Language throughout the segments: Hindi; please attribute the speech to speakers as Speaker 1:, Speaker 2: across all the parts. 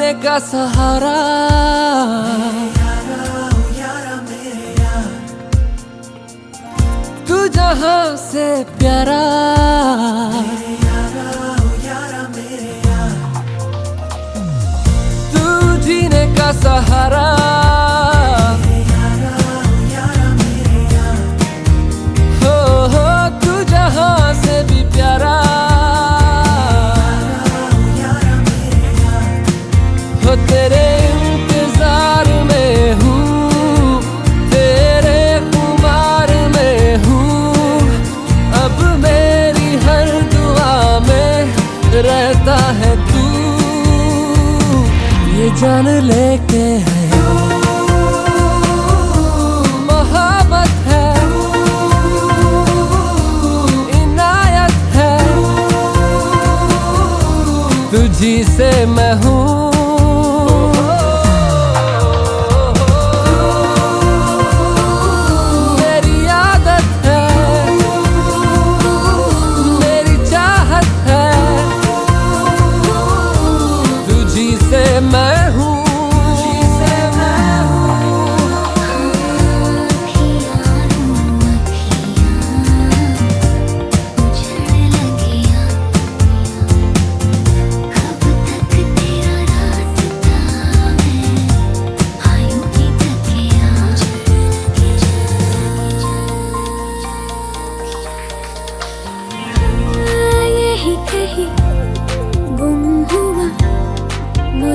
Speaker 1: जीने का सहारा तू जहां से प्यारा तू जीने का सहारा हो तू जहां से भी प्यारा हो तेरे इंतजार में हूँ तेरे खुमार में हूँ अब मेरी हर दुआ में रहता है तू ये जान लेके है मोहब्बत है इनायत है तुझी से मैं हूँ मैं हूँ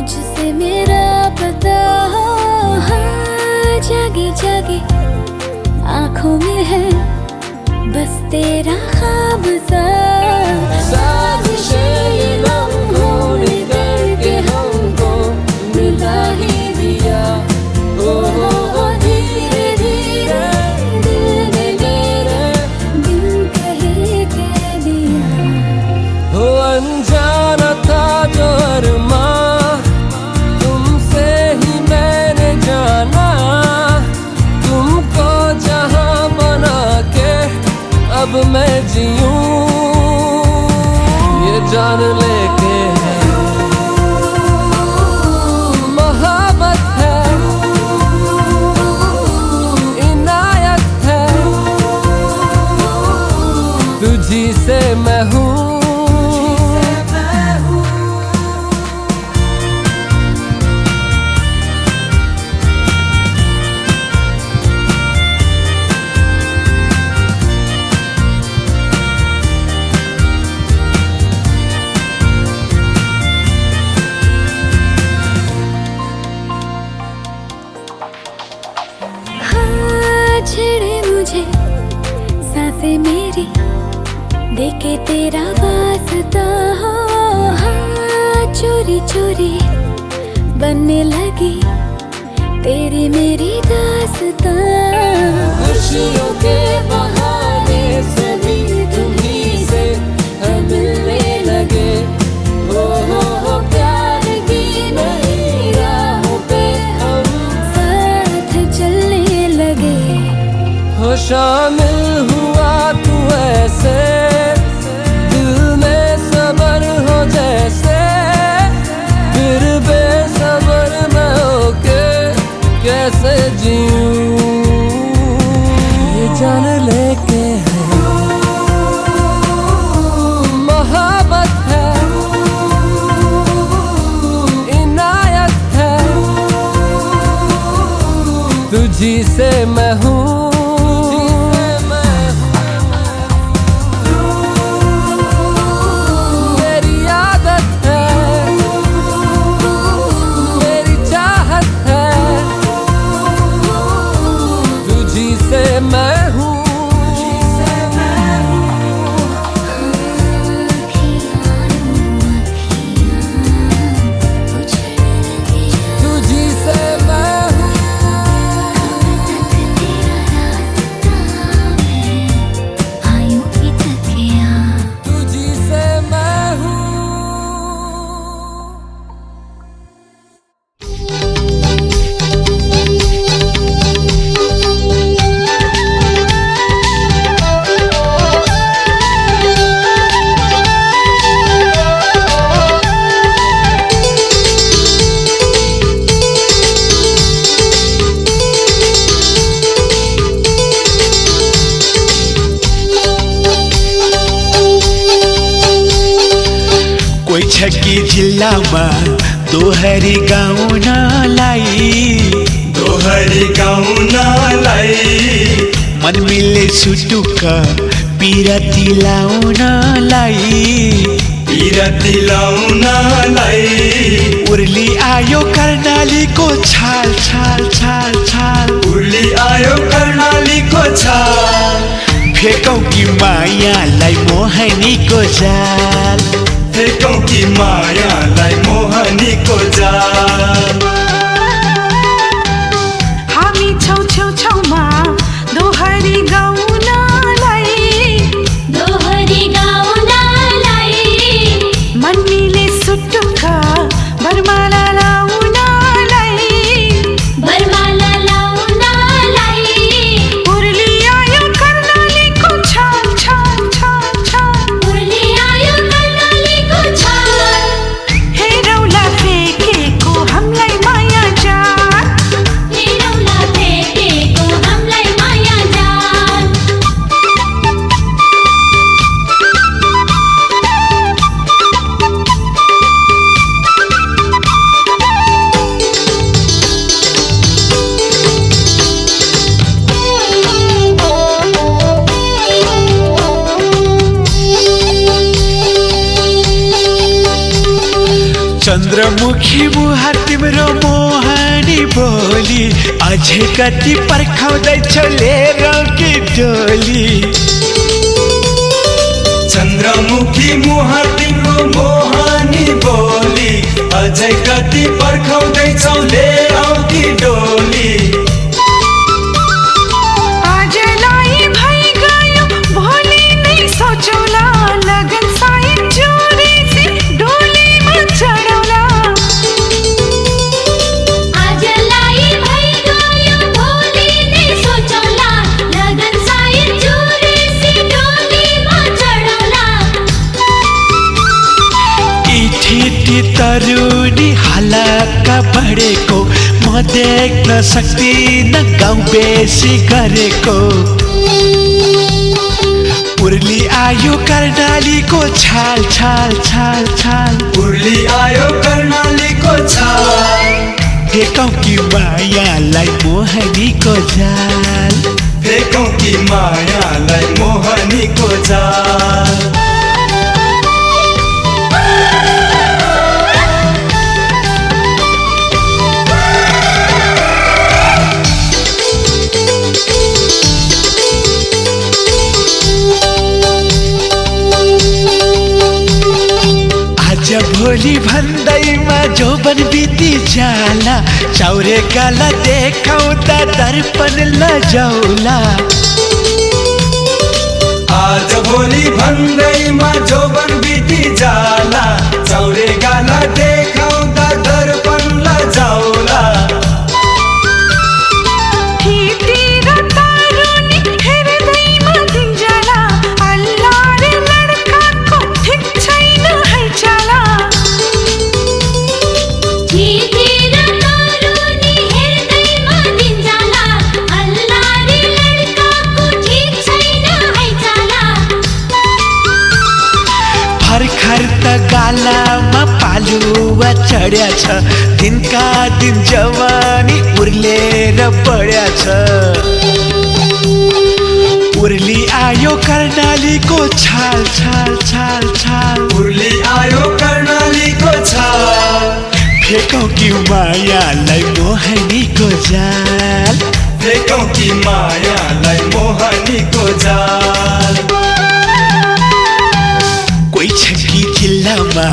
Speaker 2: मुझसे मेरा पता जागे जागे आँखों में है बस तेरा ख्वाब सा साजिशें लम्हों ने करके हमको मिला ही दिया ओ धीरे धीरे दिल ने मेरे दिल कहे कह दिया
Speaker 1: हो अनजाना था जो अरमां अब मैं जीऊं ये जान लेके है मोहब्बत है इनायत है तुझी से मैं हूँ
Speaker 2: छेड़े मुझे सांसें मेरी देखे तेरा वास्ता चोरी चोरी बनने लगी तेरी मेरी दास्तां खुशियों के बहाने सभी तुम्हीं से मिलने लगे हो प्यार की नई राहों पे हम साथ चलने लगे
Speaker 1: हो शामिल हुआ तू ऐसे दिल में सबर हो जैसे फिर बेसबर मैं होके कैसे जीऊं ये जान लेके है मोहब्बत है इनायत है तुझी से मैं हूँ मैं हूँ तुझी से मैं हूँ
Speaker 3: कोही छ कि जिल्लामा दोहरी गाउनलाई मन मिले सुटुक्क पिरती लाउनलाई उर्ली आयो कर्णालीको छाल फेकौं कि मायालाई मोहनीको जाल
Speaker 4: हामी छौछौमा दोहरी गाउनलाई मन मिले सुटुक्क बरमाला लाउनलाई उर्ली आयो कर्णालीको छाल हेरौला फेकेको हामीलाई माया जाल
Speaker 3: चन्द्रमुखी मुहार तिम्रो मोहनी बोली अझै कति पर्खाउँदैछौ लिएर कि डोली
Speaker 5: चन्द्रमुखी मुहार तिम्रो मोहनी बोली अझै कति पर्खाउँदैछौ लिएर कि डोली
Speaker 4: आजलाई भइ गयो भोलि नै सोचौला लगन सायद जोरीसी डोलीमा चढौला
Speaker 3: इठी तरुनी हालका बढेको म देख्न सक्दिन गाउँ बेसी गरेको उर्ली आयो कर्णालीको छाल
Speaker 5: उर्ली आयो कर्णालीको छाल
Speaker 3: फेकौं कि मायालाई मोहनीको जाल भोलि भन्दैमा जोबन बिति जाला चाउरे गाला देखाउँदा दर्पण लजाउला
Speaker 5: आज भोलि भन्दैमा जोबन बिति जाला चाउरे गाला देखाउँदा दर्पण लजाउला
Speaker 3: भर्खर त गालामा पालुवा चढ्या छ दिनका दिन जवानी उर्लेर बढ्या छ उर्ली आयो कर्णालीको छाल
Speaker 5: उर्ली आयो कर्णालीको छाल
Speaker 3: फेकौं कि मायालाई मोहनीको जाल कोही छ कि जिल्लामा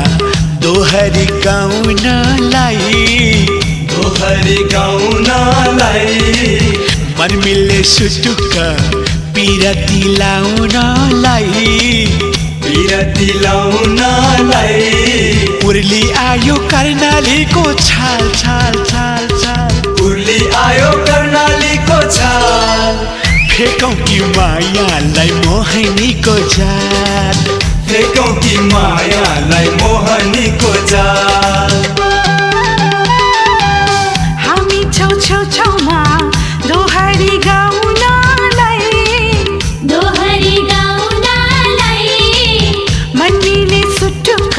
Speaker 3: दोहरी गाउनलाई मन मिले सुटुक्क पिरती लाउनलाई उर्ली आयो कर्णालीको छाल
Speaker 5: उर्ली आयो कर्णालीको छाल
Speaker 3: फेकौं कि मायालाई मोहनीको
Speaker 5: जाल
Speaker 4: हामी छौछौमा दोहरी गाउनलाई मन मिले सुटुक्क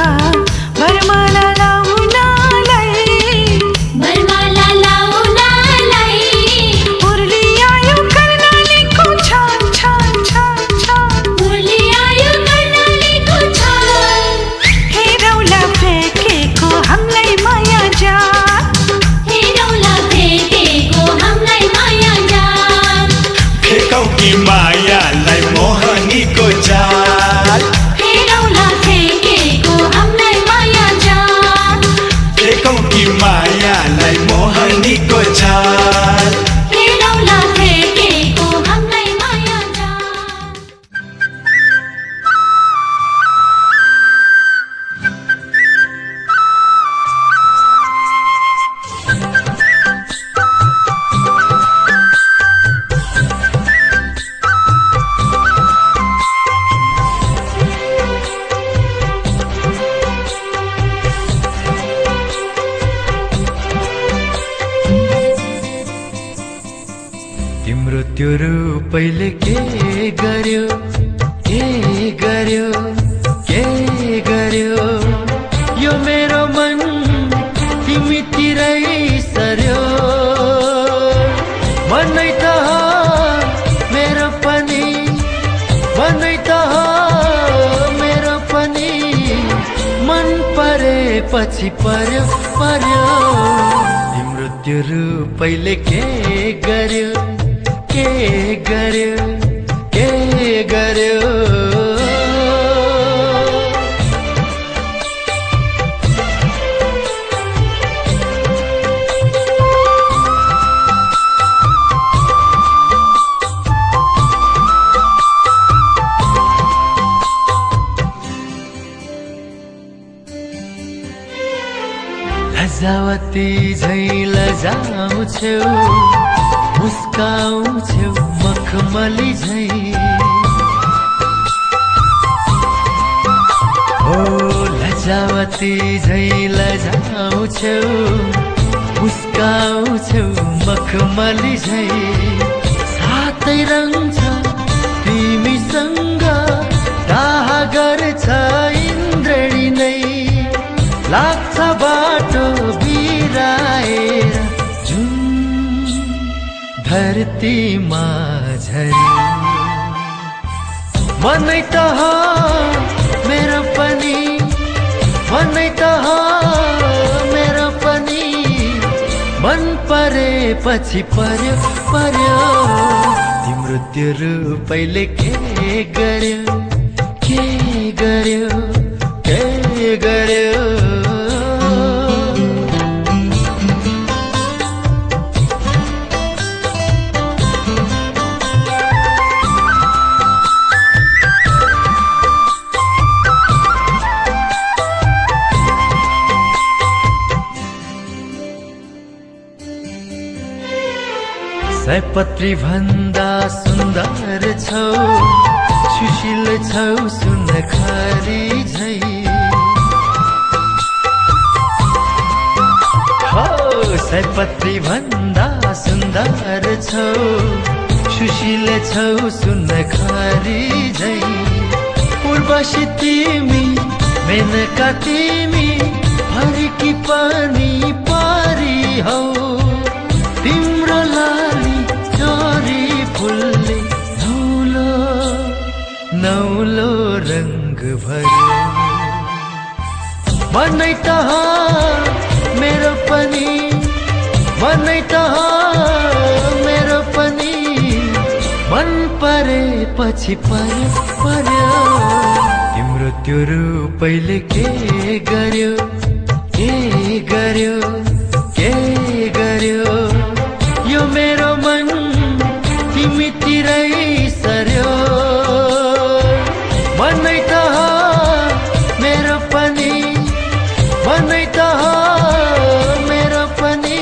Speaker 1: मृत्यु रूपैले के गर्यो के गर्यो के गर्यो यो मेरो मन तिमीतिरै सर्यो मनै त हो मेरो पनि मनै त हो मेरो पनि मन परेपछि पर्यो पर्यो मृत्यु रूपैले के गर्यो के गर्यो के गर्यो लजावती झै लजाउँछौ मुस्काउँछौ मखमली झै ओ लजावती झै लजाउँछौ मुस्काउँछौ मखमली झै सातै रङ छ तिमीसँग दाह गर्छ इन्द्रणी नै लाग्छ बाटो बिराएर जुन धरतीमा झरी मनै त हो मेरो पनि मनै त हो मेरो पनि मन परेपछि पर्यो पर्यो मृत्यु रूपैले के गर्यो के गर्यो के गर्यो सयपत्री भन्दा सुन्दर छौ सुशील छौ सुनखरी झै हो सयपत्री भन्दा सुन्दर छौ सुशील छौ सुनखरी झै उर्वशी तिमी मेनका तिमी फर्की पनि परी हौ तिम्रो लाली चोरी फुलले नौलो नौलो रंग भर्यो मनै त हो मेरो पनि मनै त हो मेरो पनि मन परेपछि पर्यो पर्यो मृत्यु रूपैले के गर्यो के गर्यो के गर्यो यो मेरो मन तिमीतिरै सर्यो मनै त हो मेरो पनि मनै त हो मेरो पनि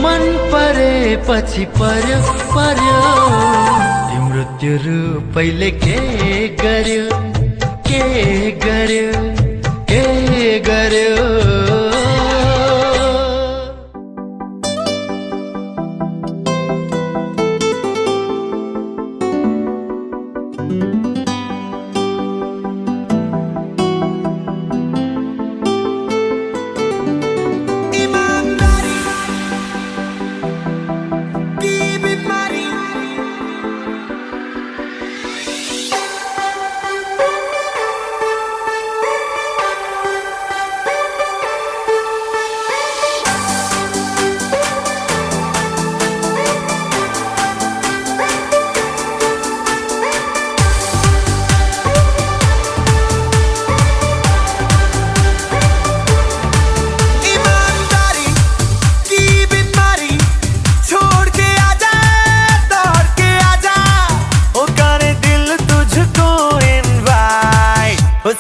Speaker 1: मन परेपछि पर्यो पर्यो मृत्यु रूपैले के गर्यो के गर्यो के गर्यो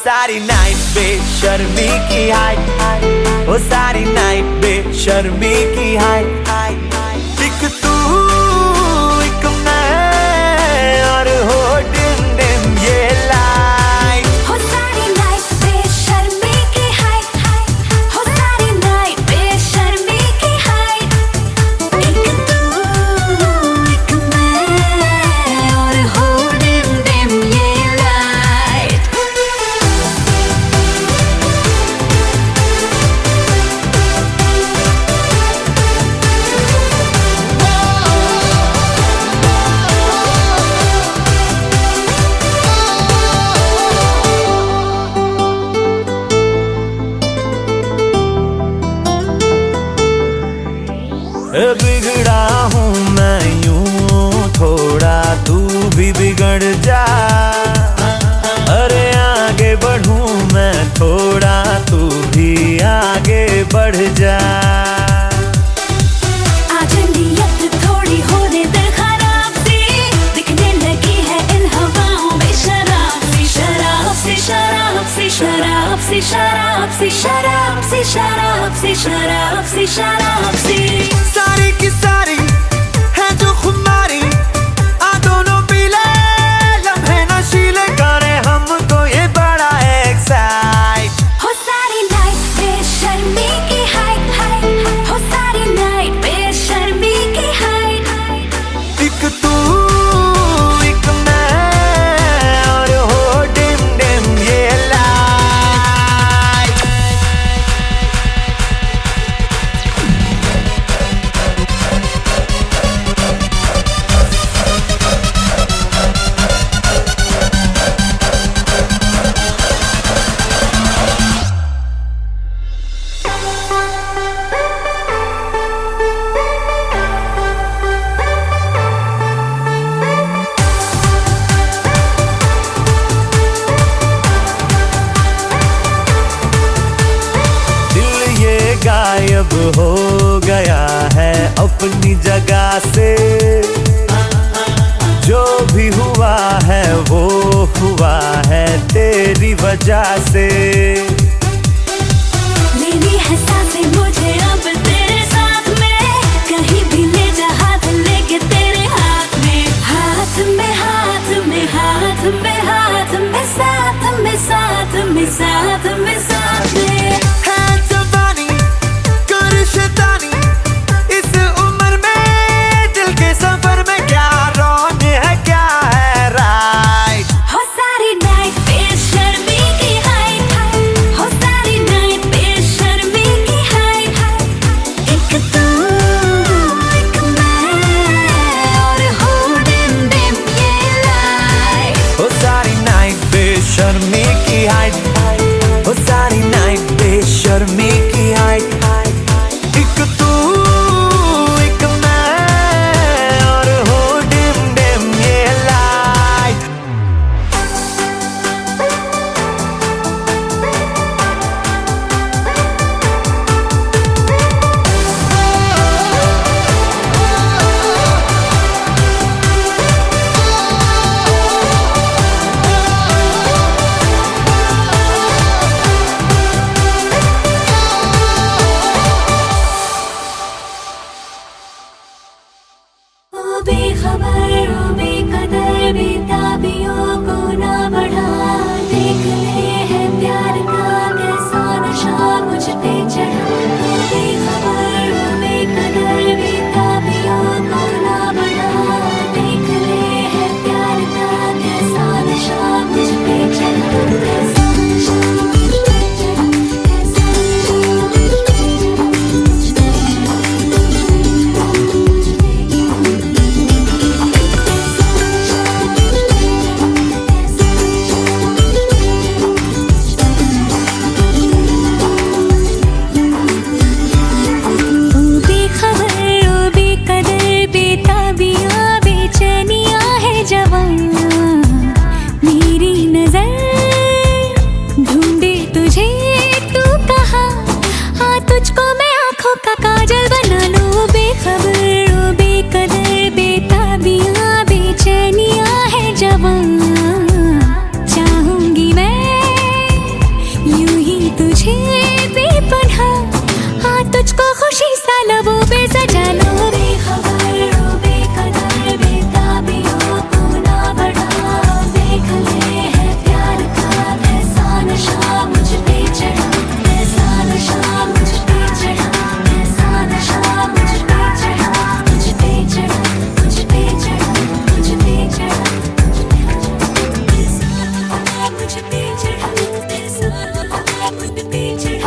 Speaker 6: सारी नाइट बेशर्मी की हाइट, ओ सारी नाइट बेशर्मी की हाइट। एक तू एक मैं और हो डिम डिम ये लाइट।
Speaker 2: हो सारी नाइट बेशर्मी की हाइट, हो सारी नाइट बेशर्मी की हाइट। एक तू एक मैं
Speaker 6: थोड़ा तू भी आगे बढ़ जा।
Speaker 2: आज नियत थोड़ी होने दे खराब सी, दिखने लगी है इन हवाओं में शराब सी, शराब सी, शराब सी, शराब सी, शराब सी, शराब सी, शराब सी, शराब सी, शराब सी।
Speaker 6: सारी की सारी है जो खुमारी, आ दोनों पीले लम्हे नशीले करे हमको ये बड़ा एक्साइट।
Speaker 2: हो सारी नाइट बेशर्मी की हाइट हाइट, हो सारी नाइट बेशर्मी की हाइट।
Speaker 6: एक तू एक मैं और हो डिम डिम ये लाइट। दिल ये गायब हो गया है अपनी जगह से, जो भी हुआ है वो हुआ है तेरी वजह से।
Speaker 2: लेनी है सांसें मुझे अब तेरे साथ में, कहीं भी ले जा हाथ लेके तेरे हाथ में, हाथ में, हाथ में, हाथ में, हाथ में, साथ में, साथ में, साथ में, साथ में।
Speaker 6: है जवानी कर शैतानी, इस उम्र में दिल के सफर में क्या रौन है क्या है राइट।
Speaker 2: हो सारी नाइट बेशर्मी की हाइट हाइट, हो सारी नाइट बेशर्मी की हाइट हाइट। एक तू एक मैं और हो डिम डिम ये लाइट।
Speaker 6: हो सारी नाइट बेशर्मी की हाइट, हो सारी नाइट बेशर्मी की हाइट। एक तू एक मैं और हो डिम डिम ये लाइट।
Speaker 2: ओ बेखबर ओ बेकदर बेताबियों को ना बढ़ा, देख ले है प्यार का कैसा नशा मुझ पे चढ़ा। ओ बेखबर ओ बेकदर बेताबियों को ना बढ़ा, देख ले है प्यार का कैसा नशा मुझ पे चढ़ा, कैसा नशा मुझ पे चढ़ा, कैसा नशा मुझ पे चढ़ा। ओ बेखबर ओ बेकदर बेताबियां बेचैनियां है जवां, मेरी नजर ढूंढे तुझे तू कहाँ, हाँ तुझको मैं आंखों का काजल बना लूं। बेखबर ओ बेकदर बेताबियां बेचैनियां है जवां, चाहूंगी मैं यूं ही तुझे बेपनाह, हाँ तुझको खुशी सा लबों पे सजा लो। बेखबर ओ बेकदर बेताबियों को ना बढ़ा, देख ले है प्यार का कैसा नशा मुझ पे चढ़ा, कैसा नशा मुझ पे चढ़ा, कैसा नशा मुझ पे चढ़ा, मुझ पे चढ़ा, मुझ पे चढ़ा, मुझ पे चढ़ा, कैसा मुझ पे चढ़ा, कैसा मुझ पे चढ़ा।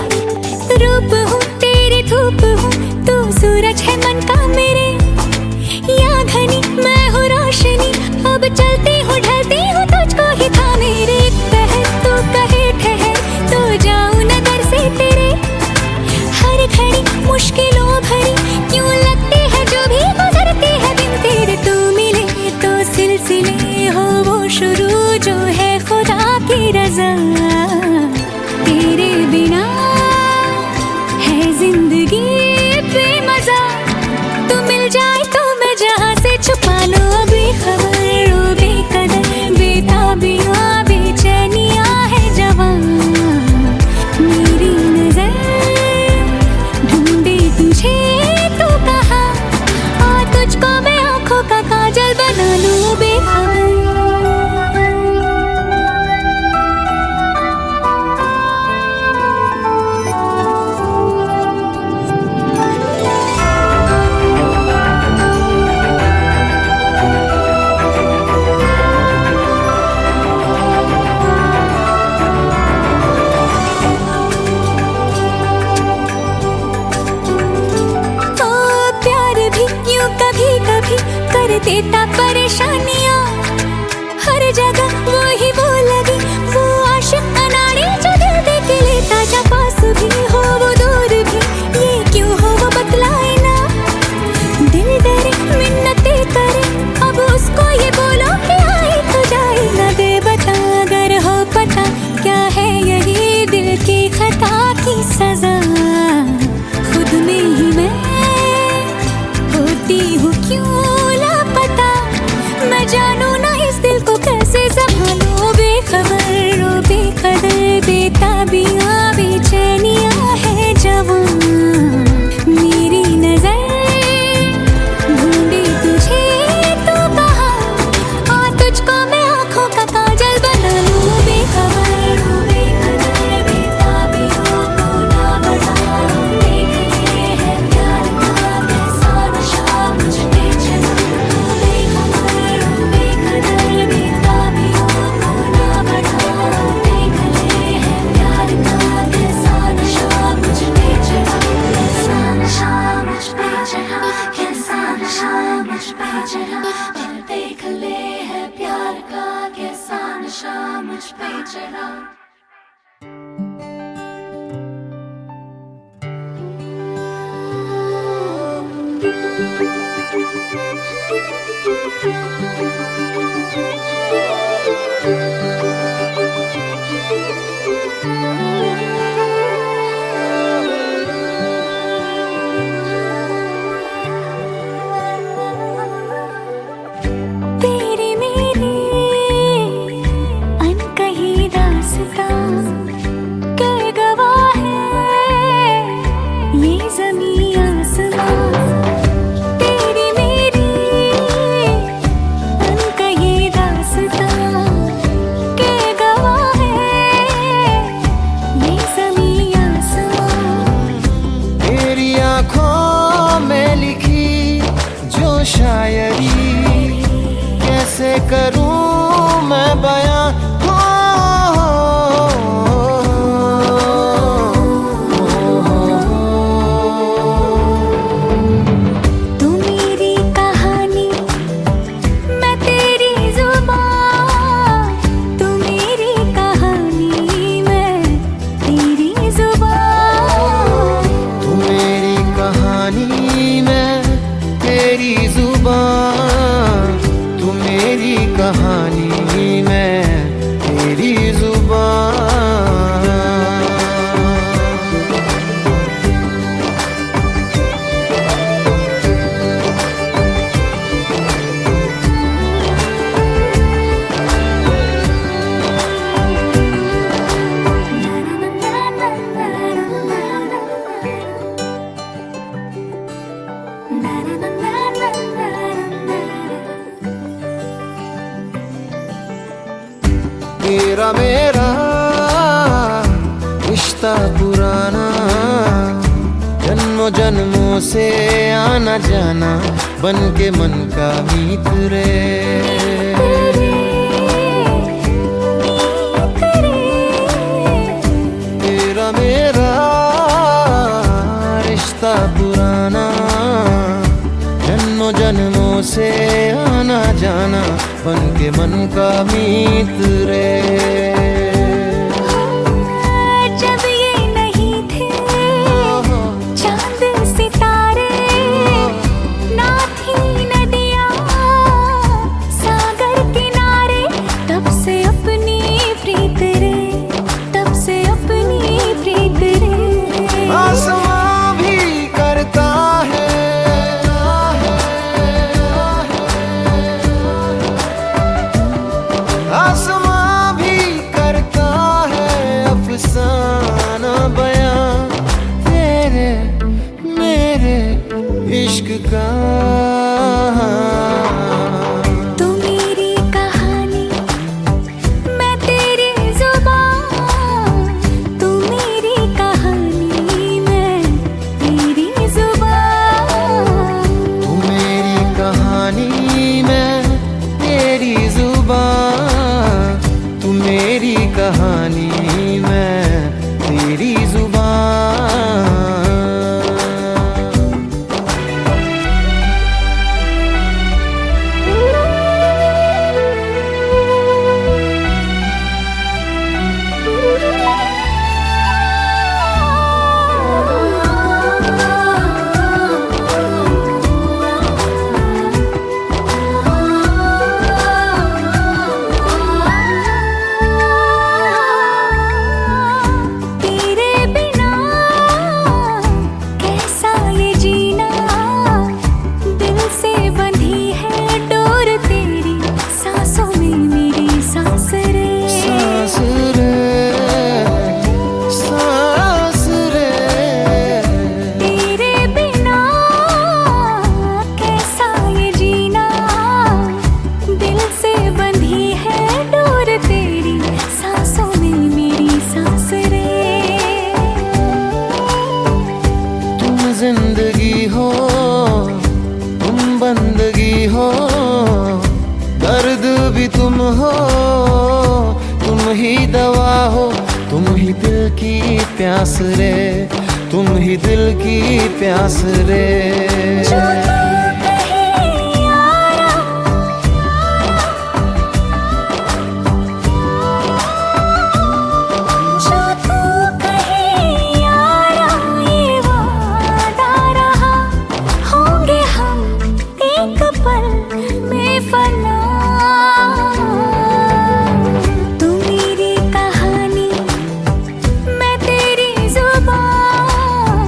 Speaker 1: कैसे करूं मैं बयां हो,
Speaker 2: तू मेरी कहानी मैं तेरी जुबान, तू मेरी कहानी मैं तेरी जुबान,
Speaker 1: तू मेरी कहानी मैं तेरी जुबान, तू मेरी कहानी मैं तेरी जुबान। तेरा मेरा रिश्ता पुराना, जन्मों जन्मों से आना जाना, बन के मन का मीत रे। तेरा मेरा रिश्ता पुराना, जन्मों जन्मों से आना जाना, बन के मन का मीत रे।
Speaker 2: जब ये नहीं थे चांद सितारे, ना थी नदियाँ सागर किनारे, तब से अपनी प्रीत रे, तब से अपनी प्रीत रे।
Speaker 1: आसमां भी करता है, आसमां भी करता है अफसाना बयां, तेरे मेरे इश्क का।
Speaker 2: तू मेरी कहानी मैं तेरी जुबान, तू मेरी कहानी मैं तेरी जुबान,
Speaker 1: तू मेरी कहानी मैं तेरी जुबान, तू मेरी कहानी मैं तेरी जुबान।
Speaker 2: तेरे बिना कैसा ये जीना, दिल से बंधी है डोर तेरी, सांसों में मेरी सांस रे।
Speaker 1: सांस रे, सांस रे,
Speaker 2: तेरे बिना कैसा ये जीना, दिल से बंधी है डोर तेरी, सांसों में मेरी सांस रे।
Speaker 1: तुम जिंदगी हो, तुम बंदगी हो, दर्द भी तुम हो, तुम ही दवा हो, तुम ही दिल की प्यास रे, तुम ही दिल की प्यास रे।
Speaker 2: जो तू कहे यारा, जो तू कहे यारा, ये वादा रहा, होंगे हम एक पल में फना। तू मेरी कहानी मैं तेरी जुबान,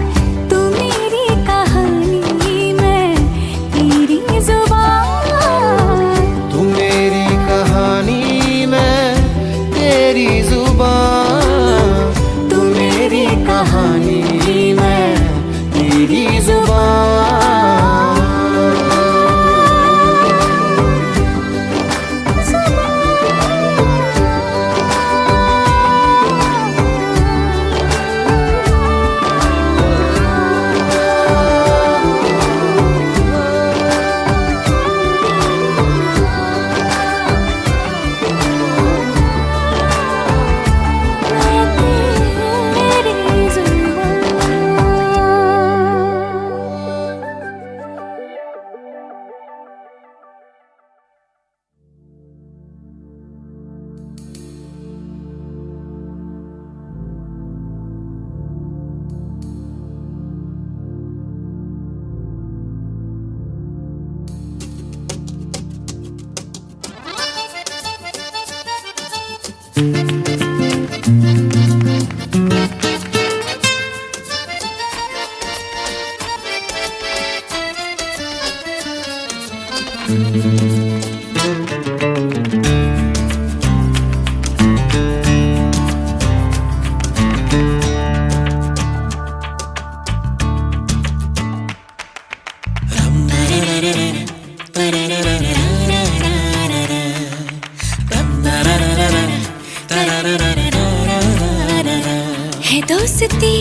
Speaker 2: तू मेरी कहानी मैं दोस्ती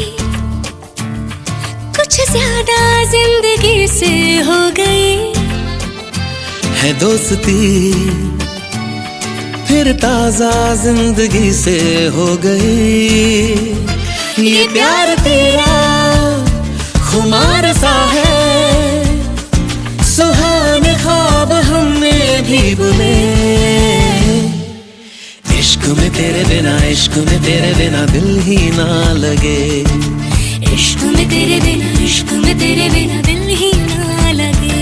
Speaker 2: कुछ ज्यादा जिंदगी से हो गई,
Speaker 6: है दोस्ती फिर ताजा जिंदगी से हो गई। ये प्यार तेरा खुमार सा है, सुहाने ख्वाब हमने भी बुने। इश्क में तेरे बिना, इश्क में तेरे बिना दिल ही ना लगे।
Speaker 2: इश्क में तेरे बिना, इश्क में तेरे बिना दिल ही ना लगे।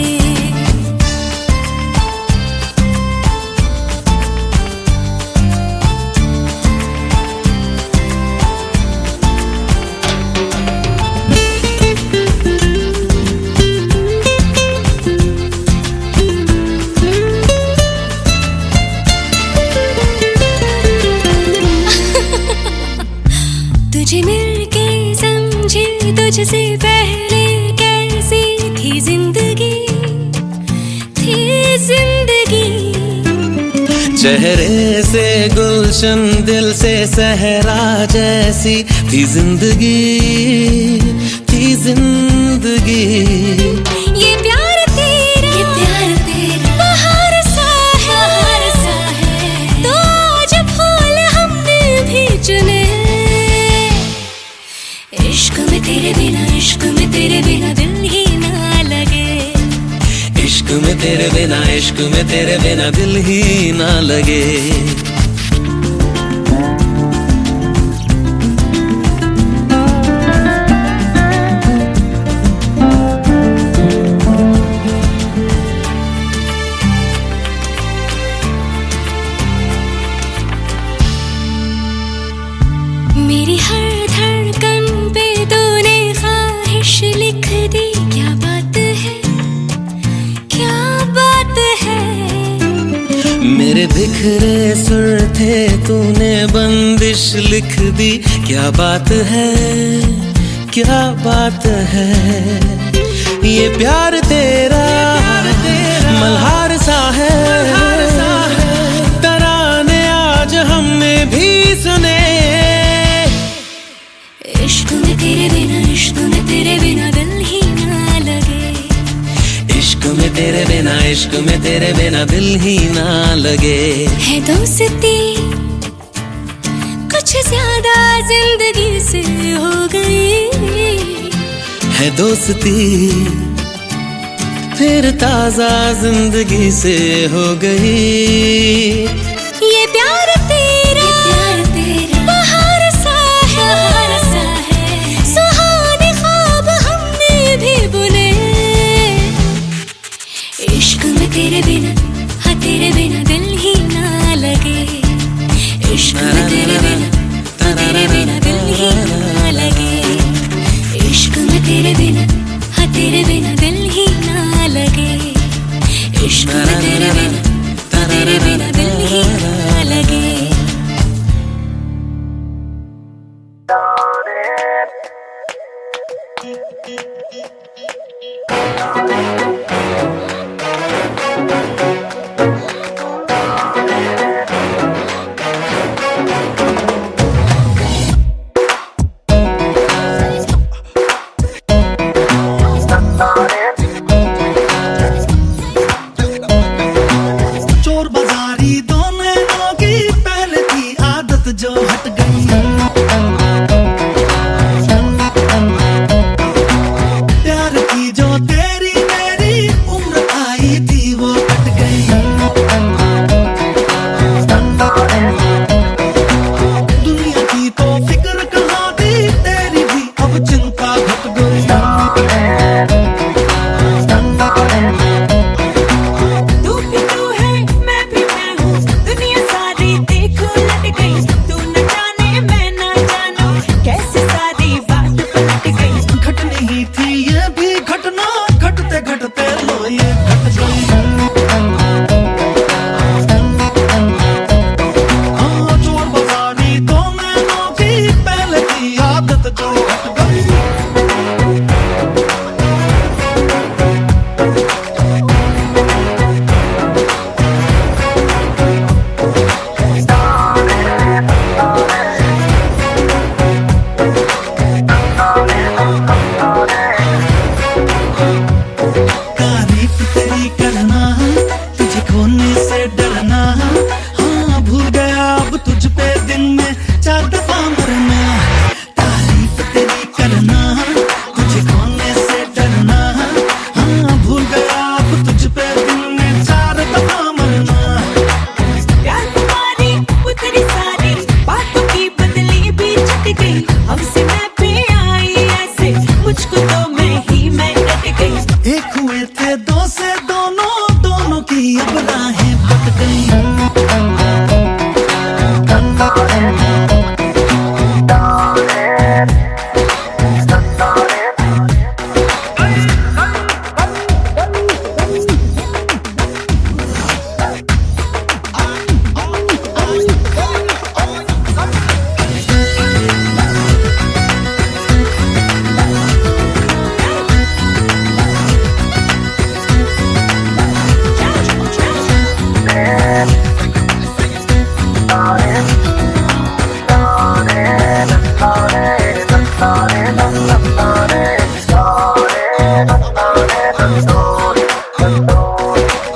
Speaker 2: तुझे मिलके समझी तुझसे पहले कैसी थी जिंदगी, थी जिंदगी।
Speaker 6: चेहरे से गुलशन, दिल से सहरा जैसी थी जिंदगी, थी जिंदगी।
Speaker 2: ये प्यार तेरा बहार सा है, तो आज फूल हमने भी चुने। इश्क में तेरे बिना, इश्क में तेरे बिना दिल ही ना लगे।
Speaker 6: इश्क में तेरे बिना, इश्क में तेरे बिना दिल ही ना लगे।
Speaker 2: मेरी हर धड़कन पे तूने ख्वाहिश लिख दी, क्या बात है, क्या बात है।
Speaker 6: मेरे बिखरे सुर थे, तूने बंदिश लिख दी, क्या बात है, क्या बात है। ये प्यार तेरा मल्हार सा है, तराने आज हमने भी सुने।
Speaker 2: इश्क में तेरे बिना, इश्क में तेरे बिना दिल ही ना लगे।
Speaker 6: इश्क में तेरे बिना, इश्क में तेरे बिना दिल ही ना लगे।
Speaker 2: है दोस्ती कुछ ज्यादा जिंदगी से हो गई,
Speaker 6: है दोस्ती फिर ताजा जिंदगी से हो गई।
Speaker 2: ये प्यार तेरा बहार सा है, सुहाने ख्वाब हमने भी बुने। इश्क में तेरे बिना, हाँ तेरे बिना दिल ही ना लगे। इश्क में तेरे बिना, हाँ तेरे बिना दिल ही ना लगे। इश्क में तेरे बिना, हाँ तेरे बिना दिल ही ना लगे। इश्क में तेरे बिना, हाँ तेरे बिना दिल ही ना लगे।
Speaker 7: चोर बाजारी दोनों की पहले की आदत जो हट गई। प्यार की जो तेरी मेरी उम्र आई थी वो कट गई।
Speaker 4: जैसे मैं भी आई ऐसे मुझको तो मैं कट गई।
Speaker 7: एक हुए थे दो से दोनों, दोनों की अब राहें बट गई।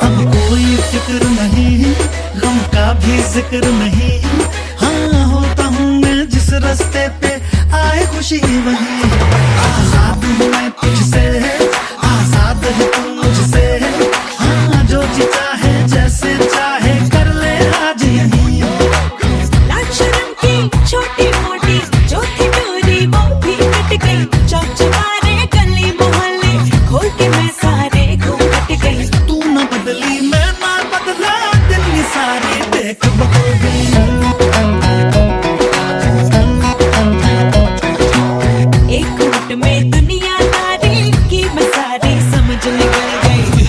Speaker 7: अब कोई फिक्र नहीं, गम का भी जिक्र नहीं। हाँ होता हूँ मैं जिस रास्ते पे आए खुशी वही। आजाद हूँ मैं तुझसे, आजाद है तू मुझसे। हाँ जो जी चाहे जैसे चाहे कर ले आज यही।
Speaker 4: लाज शर्म की छोटी मोटी जो थी डोरी वो भी कट गई। चौक चौबारे गली मोहल्ले खोल के मैं सारे घूम कट गई।
Speaker 7: तू न बदली मैं ना बदला, दिल ये सारी देख बदल गई।
Speaker 4: एक मिनट में दुनियादारी की मैं सारी समझ निकल गई।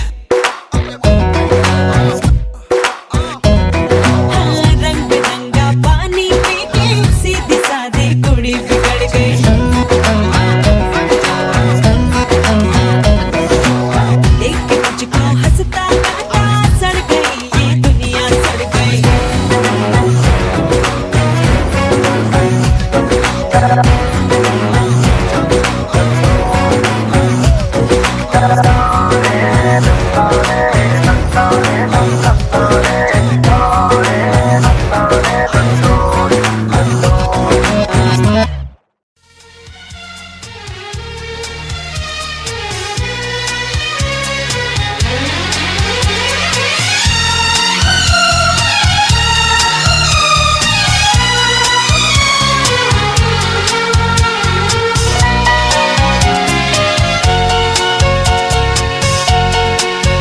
Speaker 4: हाँ रंग बिरंगा पानी पी के सीधी सादी कुड़ी बिगड़ गई। देख के मुझको हंसता गाता सड़ गई ये दुनिया सड़ गई।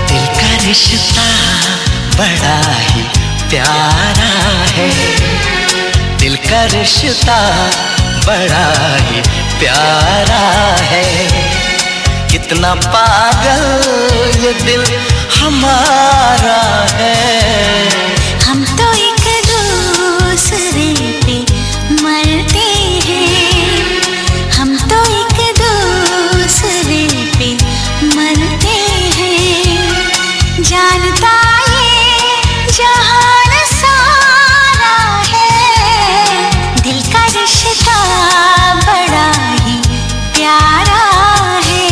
Speaker 6: दिल का रिश्ता बड़ा ही प्यारा है, दिल का रिश्ता बड़ा ही प्यारा है। कितना पागल ये दिल हमारा है।
Speaker 2: हम तो एक दूसरे पे मरते हैं, हम तो एक दूसरे पे मरते हैं। जानता ये जहान सारा है, दिल का रिश्ता बड़ा ही प्यारा है।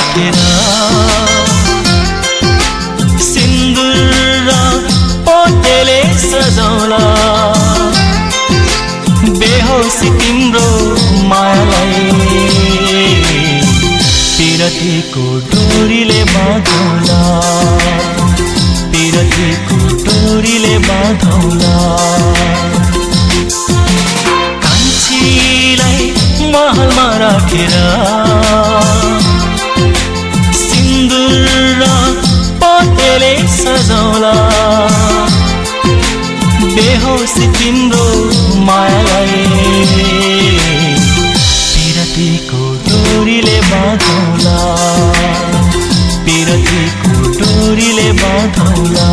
Speaker 8: राखेर सिन्दुर र पोतेले सजाउला बेहोसी तिम्रो मायालाई पिरतीको डोरीले बाँधौला पिरतीको डोरीले बाँधौला कान्छीलाई महलमा राखेर सिन्दुर र पोतेले सजाउला बेहोसी तिम्रो मायालाई पिरतीको डोरीले बाँधौला पिरतीको डोरीले बाँधौला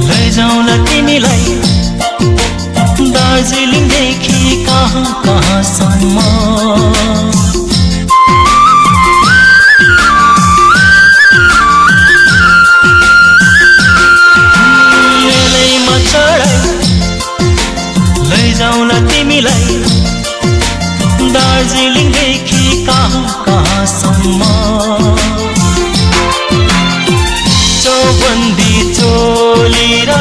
Speaker 8: लैजाउँला तिमीलाई दार्जिलिङदेखि कहाँ कहाँसम्म रेलैमा चढाइ लैजाउँला तिमीलाई दार्जिलिङदेखि कहाँ कहाँसम्म चौबन्दी चोली र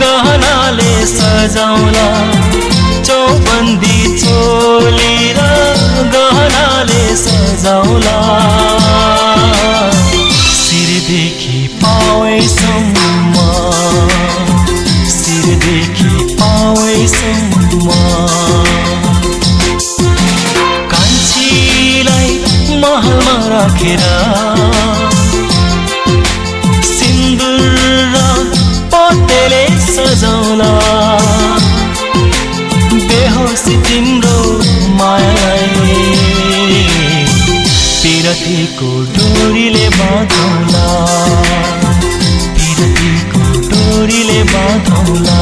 Speaker 8: गहनाले सजाउला चौबन्दी चोली र गहनाले सजाउला शिरदेखि पावैसम्म शिरदेखि पावैसम्म कान्छीलाई महलमा राखेर पोतेले सजाउला बेहोसी तिम्रो मायालाई पिरतीको डोरीले बाँधौला पिरतीको डोरीले बाँधौला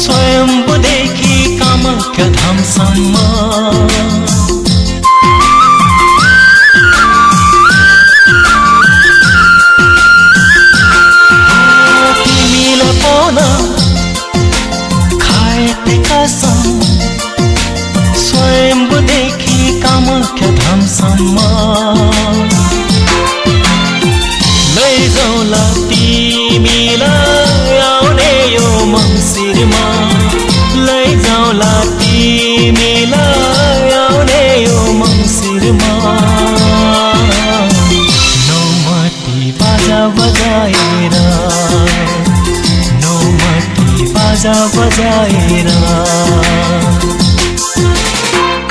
Speaker 8: स्वयम्भूदेखि कामाख्या धामसम्म तिमीलाई पाउन खाएते कसम स्वयम्भूदेखि कामाख्या धामसम्म लैजाउँला तिमीलाई आउने यो मङ्सिरमा लैजाउँला तिमीलाई आउने यो मङ्सिरमा नौमती बाजा बजाएर नौमती बाजा बजाएर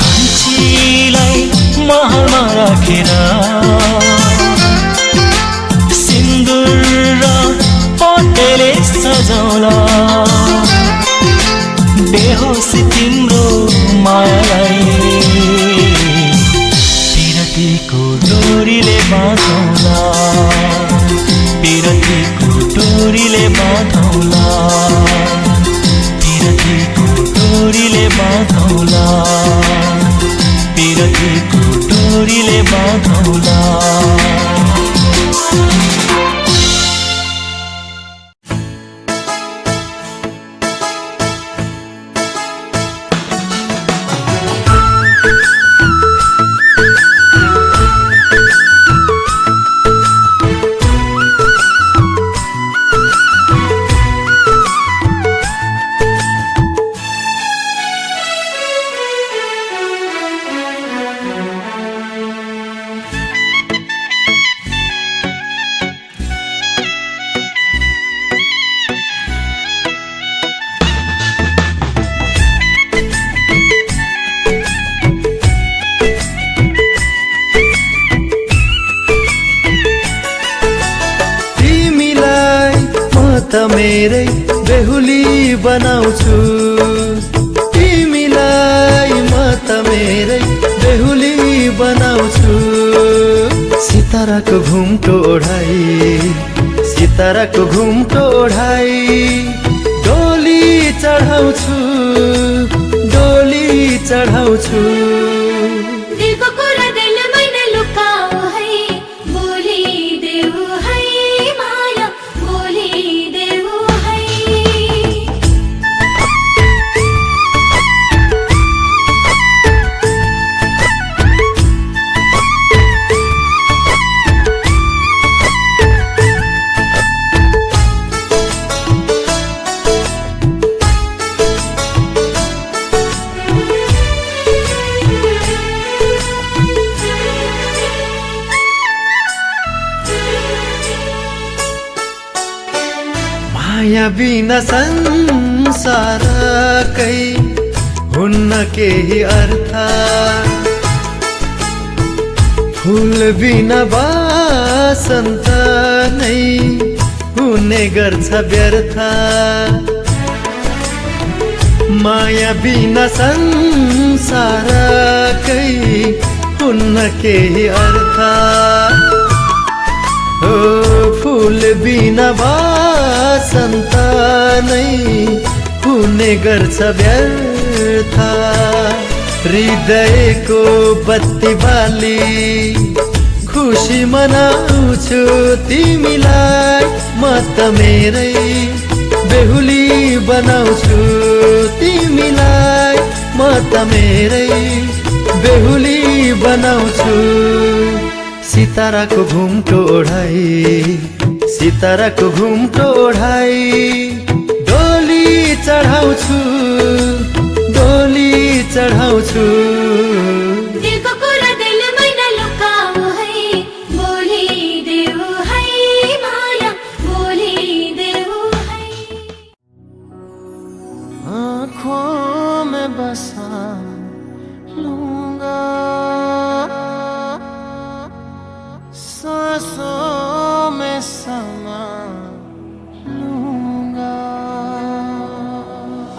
Speaker 8: कान्छीलाई महलमा राखेर पोतेले सजाउला बेहोसी तिम्रो मायालाई पिरतीको डोरीले बाँधौला पिरतीको डोरीले बाँधौला पिरतीको डोरीले बाँधौला पिरतीको डोरीले बाँधौला
Speaker 1: मेरै बेहुली बनाउँछु तिमीलाई म त मेरै बेहुली बनाउँछु सिताराको घुम्टो ओढाई सिताराको घुम्टो ओढाई डोली चढाउँछु डोली चढाउँछु
Speaker 2: दिलको कुरा दिलमै नै लुकाऊ है बोलिदेऊ है माया बोलिदेऊ है
Speaker 1: माया बिना संसारकै हुन्न केही अर्थ फूल बिना बसन्त नै हुने गर्छ व्यर्थ माया बिना संसारकै हुन्न केही अर्थ ओ फूल बिना बसन्त नै हुने गर्छ व्यर्थ हृदयको बत्ती बाली खुसी मनाउँछु तिमीलाई म त मेरै बेहुली बनाउँछु तिमीलाई म त मेरै बेहुली बनाउँछु सिताराको घुम्टो ओढाई सिताराको घुम्टो ओढाई डोली चढाउँछु डोली चढाउँछु
Speaker 2: दिलको कुरा दिलमै नै लुकाऊ है बोलिदेऊ है माया बोलिदेऊ है
Speaker 1: आँखों में बसा लूंगा सांसों में समा लूंगा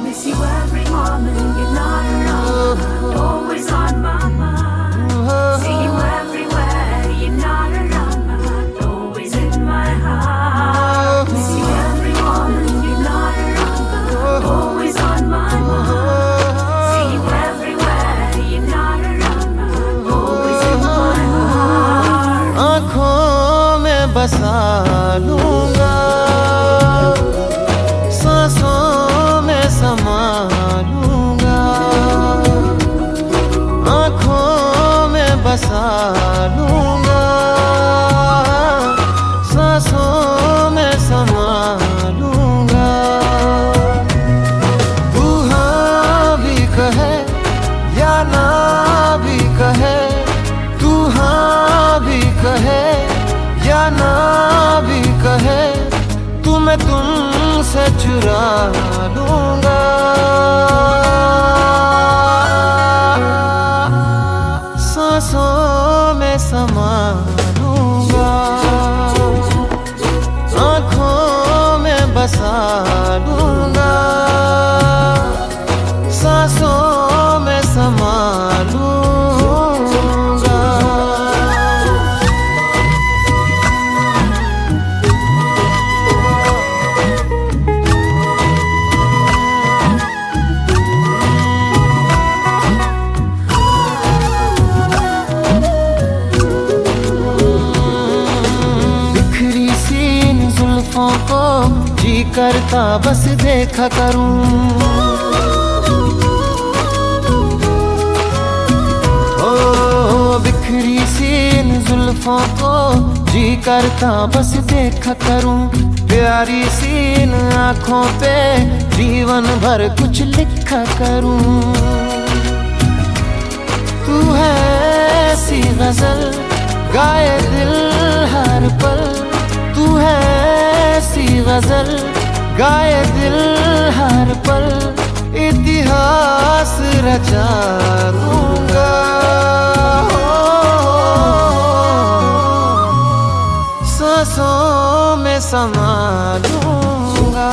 Speaker 4: Miss you every moment, you're not around, always on my mind. See you everywhere, you're not around, but always in my heart. Miss you every moment, you're not around, but always on my mind. See you everywhere, you're not around, but always in my heart.
Speaker 1: आँखों में बसा लूंगा सांसों में समा लूंगा आँखों में बसा लूंगा सांसों में समा लूंगा तू हाँ भी कहे या ना भी कहे तू हाँ भी कहे या ना भी कहे तुम्हें तुमसे चुरा लूंगा सांसों में समा लूंगा आँखों में बसा लूंगा सांसों में समा लूंगा को जी करता बस देखा करूं ओ बिखरी सी इन जुल्फों को जी करता बस देखा करूं प्यारी सी इन आँखों पे जीवन भर कुछ लिखा करूं तू है ऐसी गजल गाए दिल हर पल तू है ऐसी गजल गाए दिल हर पल इतिहास रचा दूंगा सांसों में समा लूंगा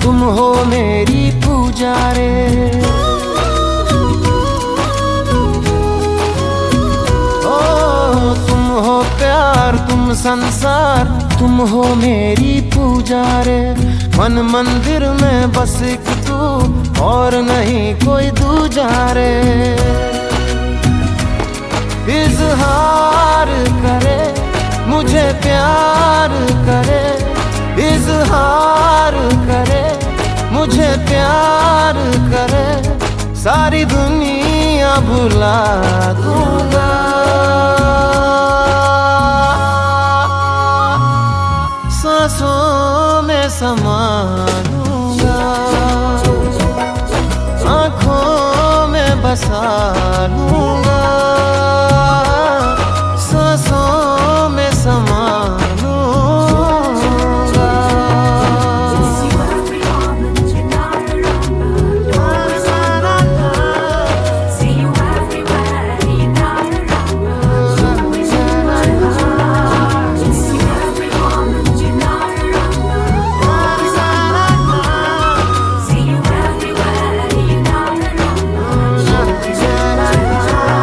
Speaker 1: तुम हो मेरी पूजा रे। ओ तुम हो प्यार, तुम संसार, तुम हो मेरी पूजा रे। मन मंदिर में बस एक तू और नहीं कोई दूजा रे। इजहार करे मुझे प्यार करे, इजहार करे मुझे प्यार करे, सारी दुनिया भुला दूंगा। सांसों में समा लूंगा, आँखों में बसा लूंगा, सांसों में समा लूंगा।
Speaker 4: See you every moment you're not around, but always on my mind. See you everywhere, you're not around, but always in my heart. See you every moment you're not around, but always on my mind. See you everywhere, you're not around, but always in my heart.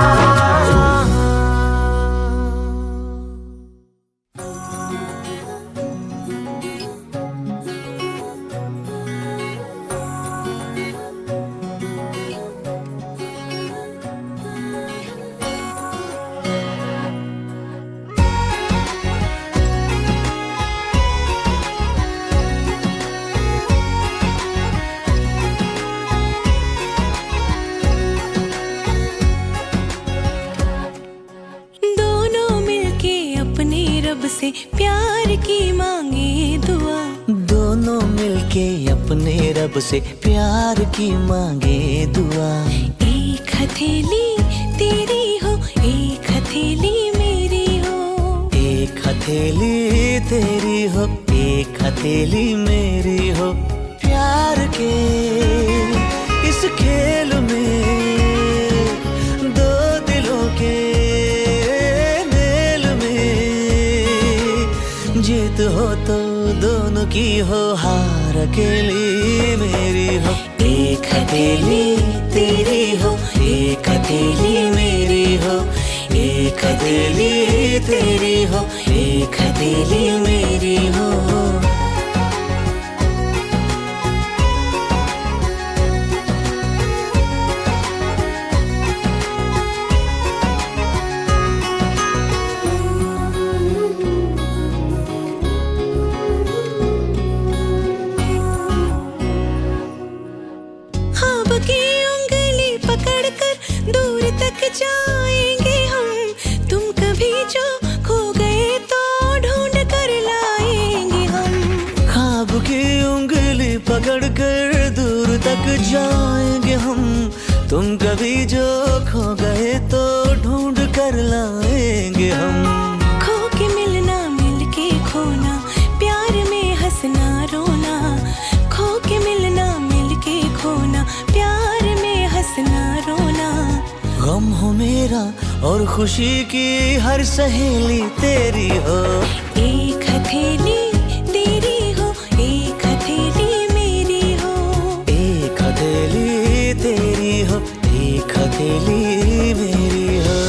Speaker 2: दोनों मिलके अपने रब से प्यार की मांगे दुआ।
Speaker 6: दोनों मिलके अपने रब से प्यार की मांगे दुआ।
Speaker 2: एक हथेली तेरी हो, एक हथेली मेरी हो।
Speaker 6: एक हथेली तेरी हो, एक हथेली मेरी हो। प्यार के इस खेल में दो दिलों के मेल में, जीत हो तो दोनों की हो, हार अकेली मेरी हो। एक हथेली तेरी हो, एक हथेली मेरी हो। एक हथेली तेरी हो, एक हथेली मेरी हो।
Speaker 2: ख्वाब की उंगली पकड़कर दूर तक जाएंगे हम। तुम कभी जो खो गए तो ढूंढ कर लाएंगे हम।
Speaker 6: ख्वाब की उंगली पकड़ कर दूर तक जाएंगे हम। तुम कभी जो खो गए तो ढूंढ कर लाएंगे हम।
Speaker 2: खो के मिलना, मिल के खोना, प्यार में हंसना रोना। खो के मिलना, मिल के खोना, प्यार में हंसना रोना।
Speaker 6: गम हो मेरा और खुशी की हर सहेली तेरी हो।
Speaker 2: एक हथेली तेरी हो, एक हथेली मेरी हो।
Speaker 6: एक हथेली तेरी हो, एक हथेली मेरी हो।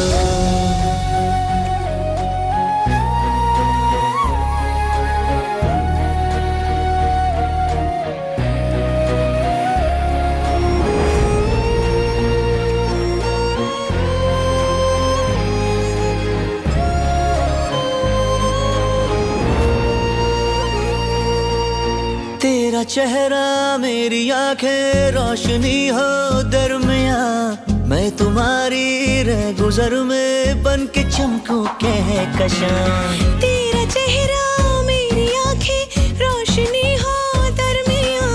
Speaker 6: तेरा चेहरा मेरी आंखें रोशनी हो दरमिया। मैं तुम्हारी रह गुजर में बन के चमकूं कहकशां।
Speaker 2: तेरा चेहरा मेरी आंखें रोशनी हो दरमिया।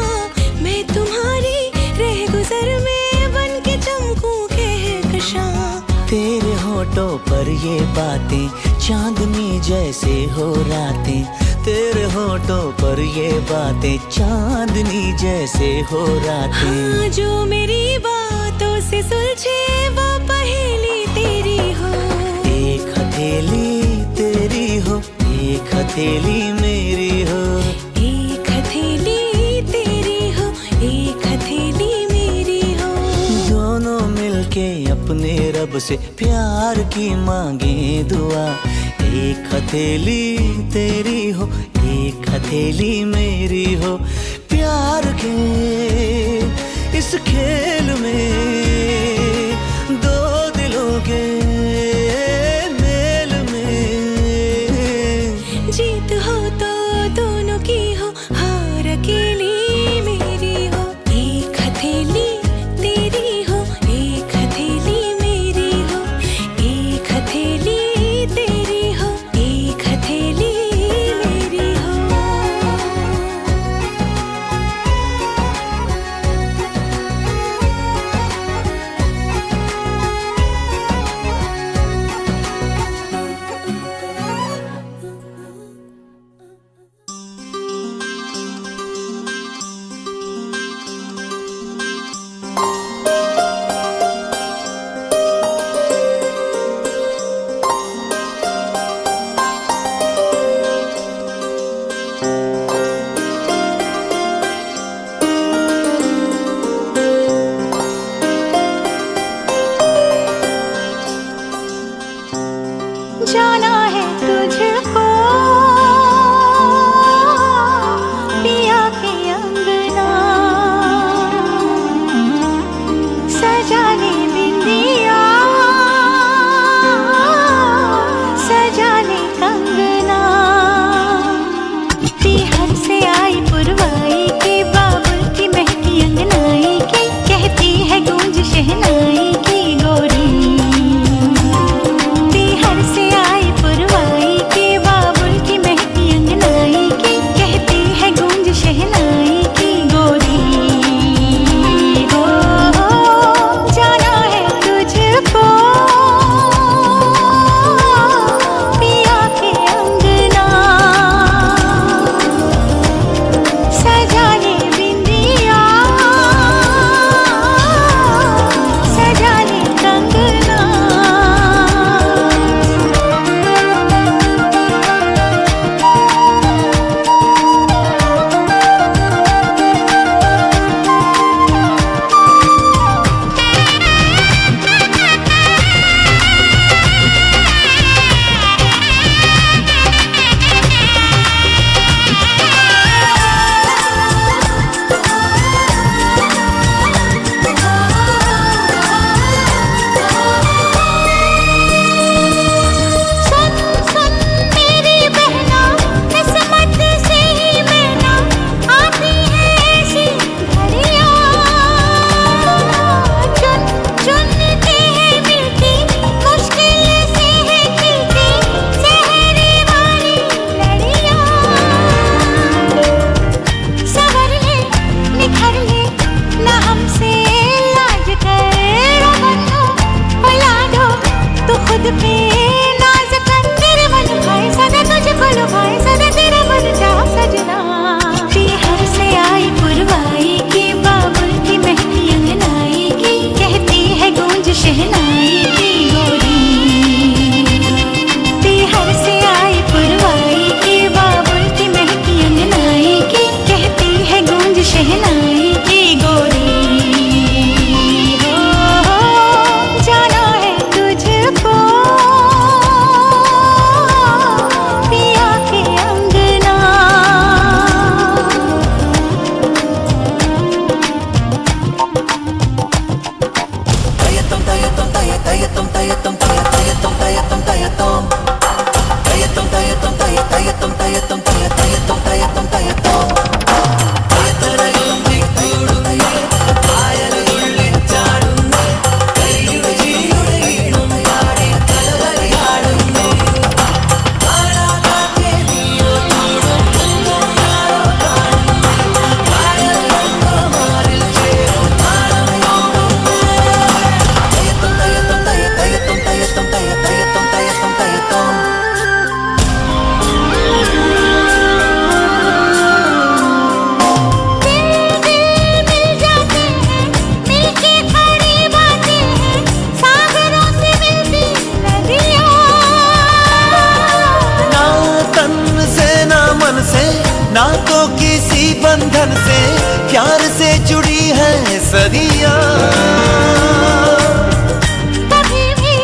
Speaker 2: मैं तुम्हारी रह गुजर में बन के चमकूं कहकशां।
Speaker 6: तेरे होठों पर ये बातें चांदनी जैसे हो रातें। तेरे होठों पर ये बातें चांदनी जैसे हो रातें।
Speaker 2: हाँ, जो मेरी बातों से सुलझे वो पहेली तेरी हो।
Speaker 6: एक हथेली तेरी हो, एक हथेली मेरी हो।
Speaker 2: एक हथेली तेरी
Speaker 6: से प्यार की मांगे दुआ। एक हथेली तेरी हो, एक हथेली मेरी हो, प्यार के इस खेल में दो दिलों के मेल में।
Speaker 2: जीत हो तो दोनों की हो, हार अकेली मेरी हो। एक हथेली तेरी हो, एक हथेली मेरी हो, एक हथेली तेरी हो, एक हथेली मेरी हो। जाना है तुझको पिया के अंगना, सजाने बिंदिया, सजाने कंगना। पीहर से आई पुरवाई के, बाबुल की महकी अंगनाई की, कहती है गूंज शहनाई की गोरी।
Speaker 6: बंधन से प्यार से जुड़ी है सदियां।
Speaker 2: कभी भी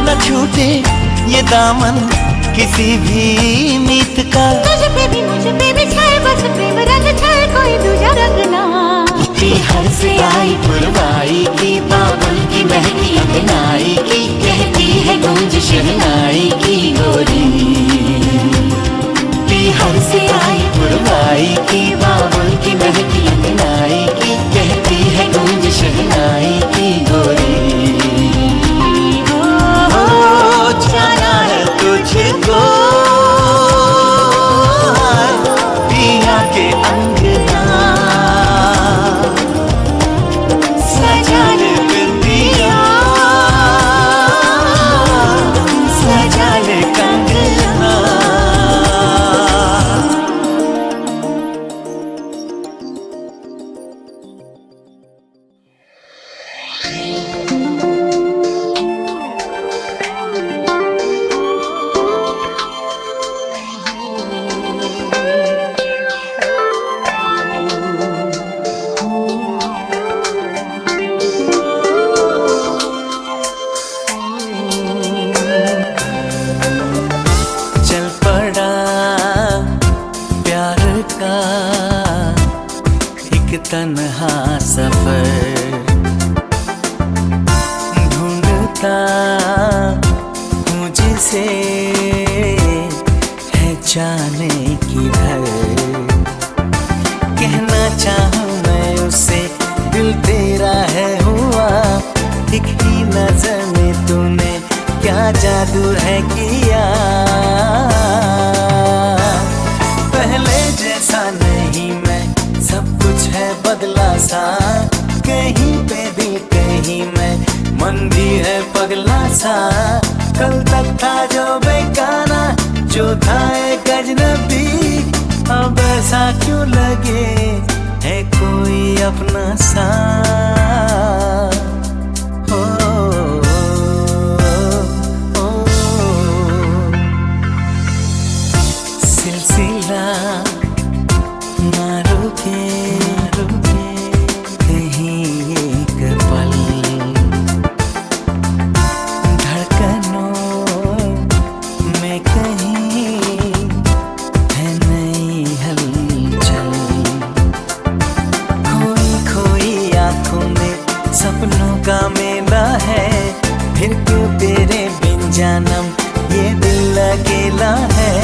Speaker 6: न छूटे ये दामन किसी भी मीत का।
Speaker 2: तुझ पे भी मुझ पे भी छाए बस प्रेम रंग छाए कोई दूजा रंग ना।
Speaker 6: बिहार से आई पुरवाई की बाबुल की महकी अंगनाई की कहती है गूंज शहनाई की गोरी। बिहार से आई पुरवाई की बाबुल की महकी अंगनाई की कहती है गूंज शहनाई की गोरी। जाना है तुझको पिया के अंगना सजा ले बिंदिया सजा ले कंगना। चल पड़ा प्यार का एक तन्हा सफर ढूंढता हूँ जिसे है जाने किधर। कहना चाहूँ मैं उसे दिल तेरा है हुआ एक ही नजर में तूने क्या जादू है किया। पहले जैसा नहीं मैं सब कुछ है बदला सा कहीं पे दिल कहीं मैं मन भी है पगला सा। कल तक था जो बेगाना जो था एक अजनबी अब ऐसा क्यों लगे है कोई अपना सा। सिलसिला ना रुके कहीं एक पल धड़कनों में कहीं है नई हलचल। खोई खोई आँखों में सपनों का मेला है फिर क्यों तेरे बिन जानम ये दिल अकेला है।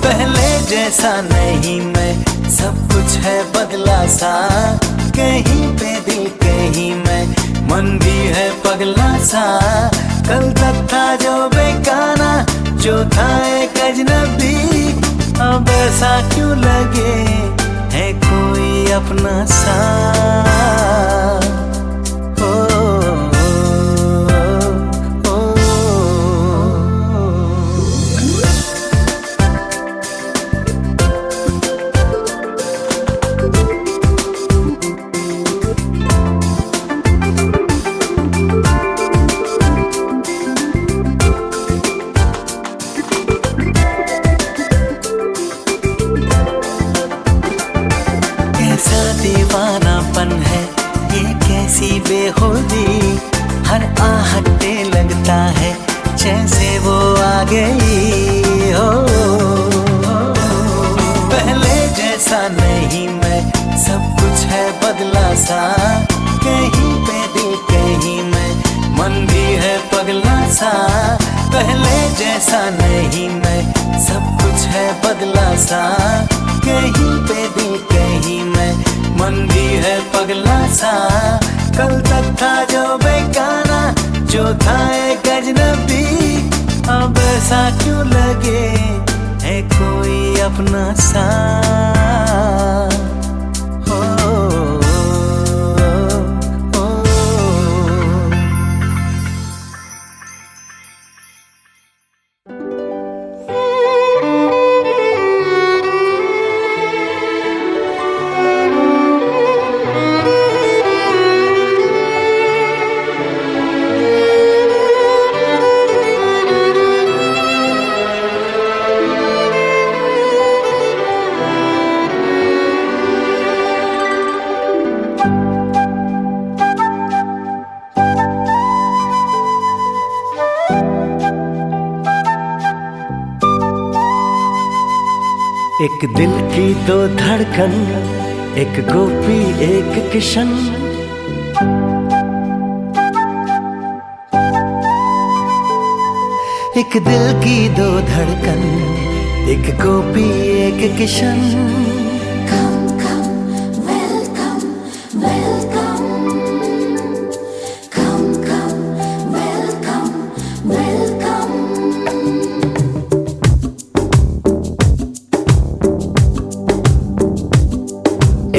Speaker 6: पहले जैसा नहीं मैं सब कुछ है बदला सा कहीं पे दिल कहीं मैं मन भी है पगला सा। कल तक था जो बेगाना जो था एक अजनबी अब ऐसा क्यों लगे है कोई अपना सा। कैसा दीवानापन है ये कैसी बेखुदी हर आहटे लगता है जैसे वो आ गई हो। पहले जैसा नहीं मैं सब कुछ है बदला सा कहीं पे दिल कहीं मैं मन भी है पगला सा। पहले जैसा नहीं मैं सब कुछ है बदला सा कहीं पे दिल कहीं मैं मन भी है पगला सा। कल तक था जो बेगाना जो था एक अजनबी अब ऐसा क्यों लगे है कोई अपना सा। एक दिल की दो धड़कन, एक गोपी एक किशन। एक दिल की दो धड़कन, एक गोपी एक Kishan.
Speaker 2: Come, come, welcome, welcome. Come, come, welcome, welcome.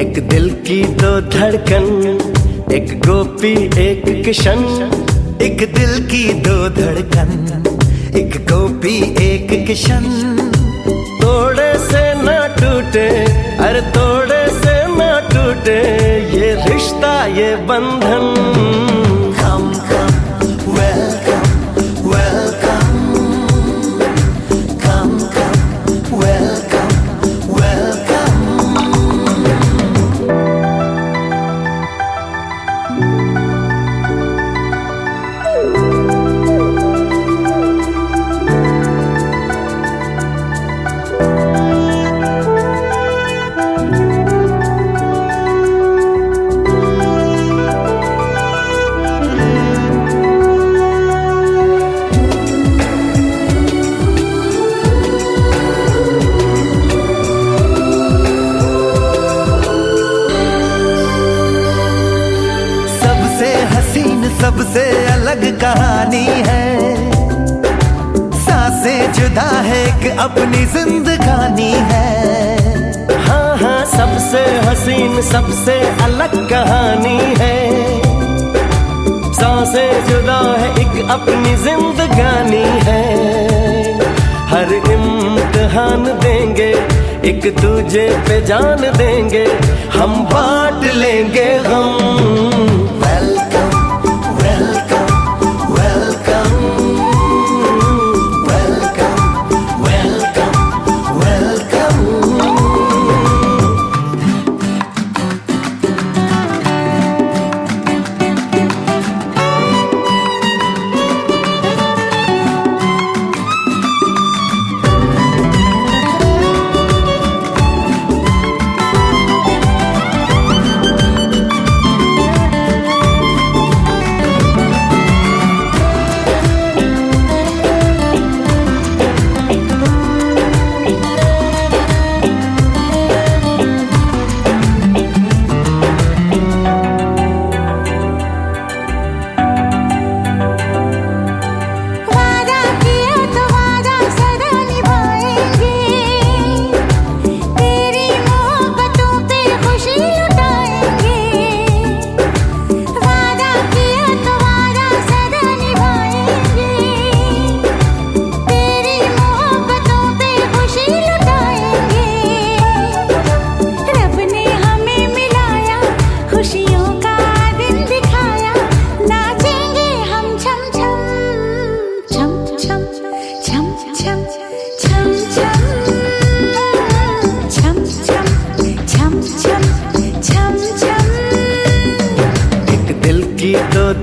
Speaker 6: एक दिल की दो धड़कन, एक गोपी एक किशन। एक दिल की दो धड़कन, एक गोपी एक किशन। तोड़े से ना टूटे, अरे तोड़े से ना टूटे ये रिश्ता ये बंधन। Come, come, welcome, welcome. Come, come, welcome, welcome. सबसे अलग कहानी है, सांसें जुदा है एक अपनी जिंदगानी है। हाँ हाँ सबसे हसीन सबसे अलग कहानी है, सांसें जुदा है एक अपनी जिंदगानी है। हर इम्तिहान देंगे एक दूजे पे जान देंगे, हम बांट लेंगे हम।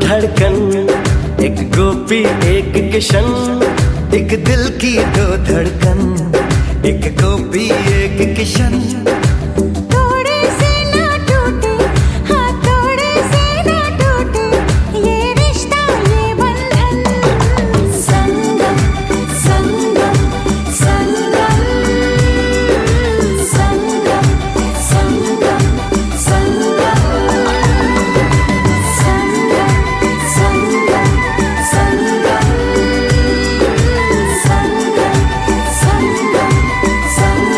Speaker 6: धड़कन एक गोपी एक किशन। एक दिल की दो धड़कन, एक गोपी एक किशन।
Speaker 2: तोड़े से ना टूटे, हाँ तोड़े से ना टूटे ये रिश्ता ये बंधन। संगम संगम संगम संगम संगम संगम संगम संगम संगम संगम।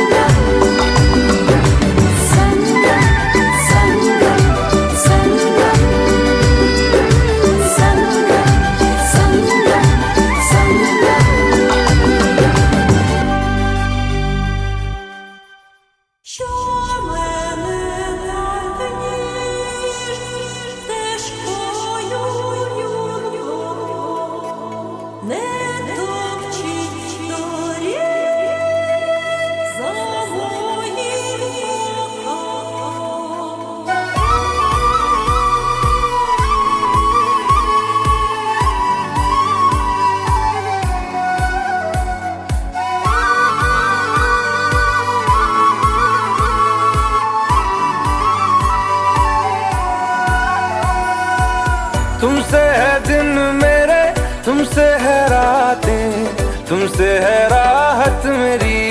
Speaker 1: तुमसे है दिन मेरे, तुमसे है रातें, तुमसे है राहत मेरी।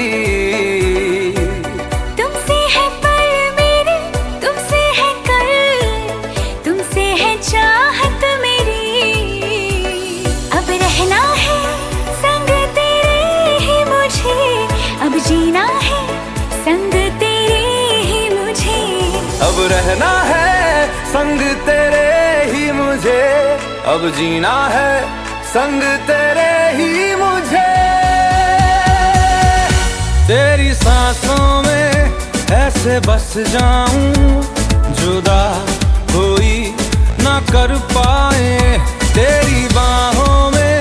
Speaker 2: तुमसे है पल मेरे, तुमसे है कल, तुमसे है चाहत मेरी। अब रहना है संग तेरे ही मुझे, अब जीना है संग तेरे ही मुझे।
Speaker 1: अब रहना है संग तेरे ही मुझे, अब जीना है संग तेरे ही मुझे। तेरी सांसों में ऐसे बस जाऊं, जुदा कोई ना कर पाए। तेरी बाहों में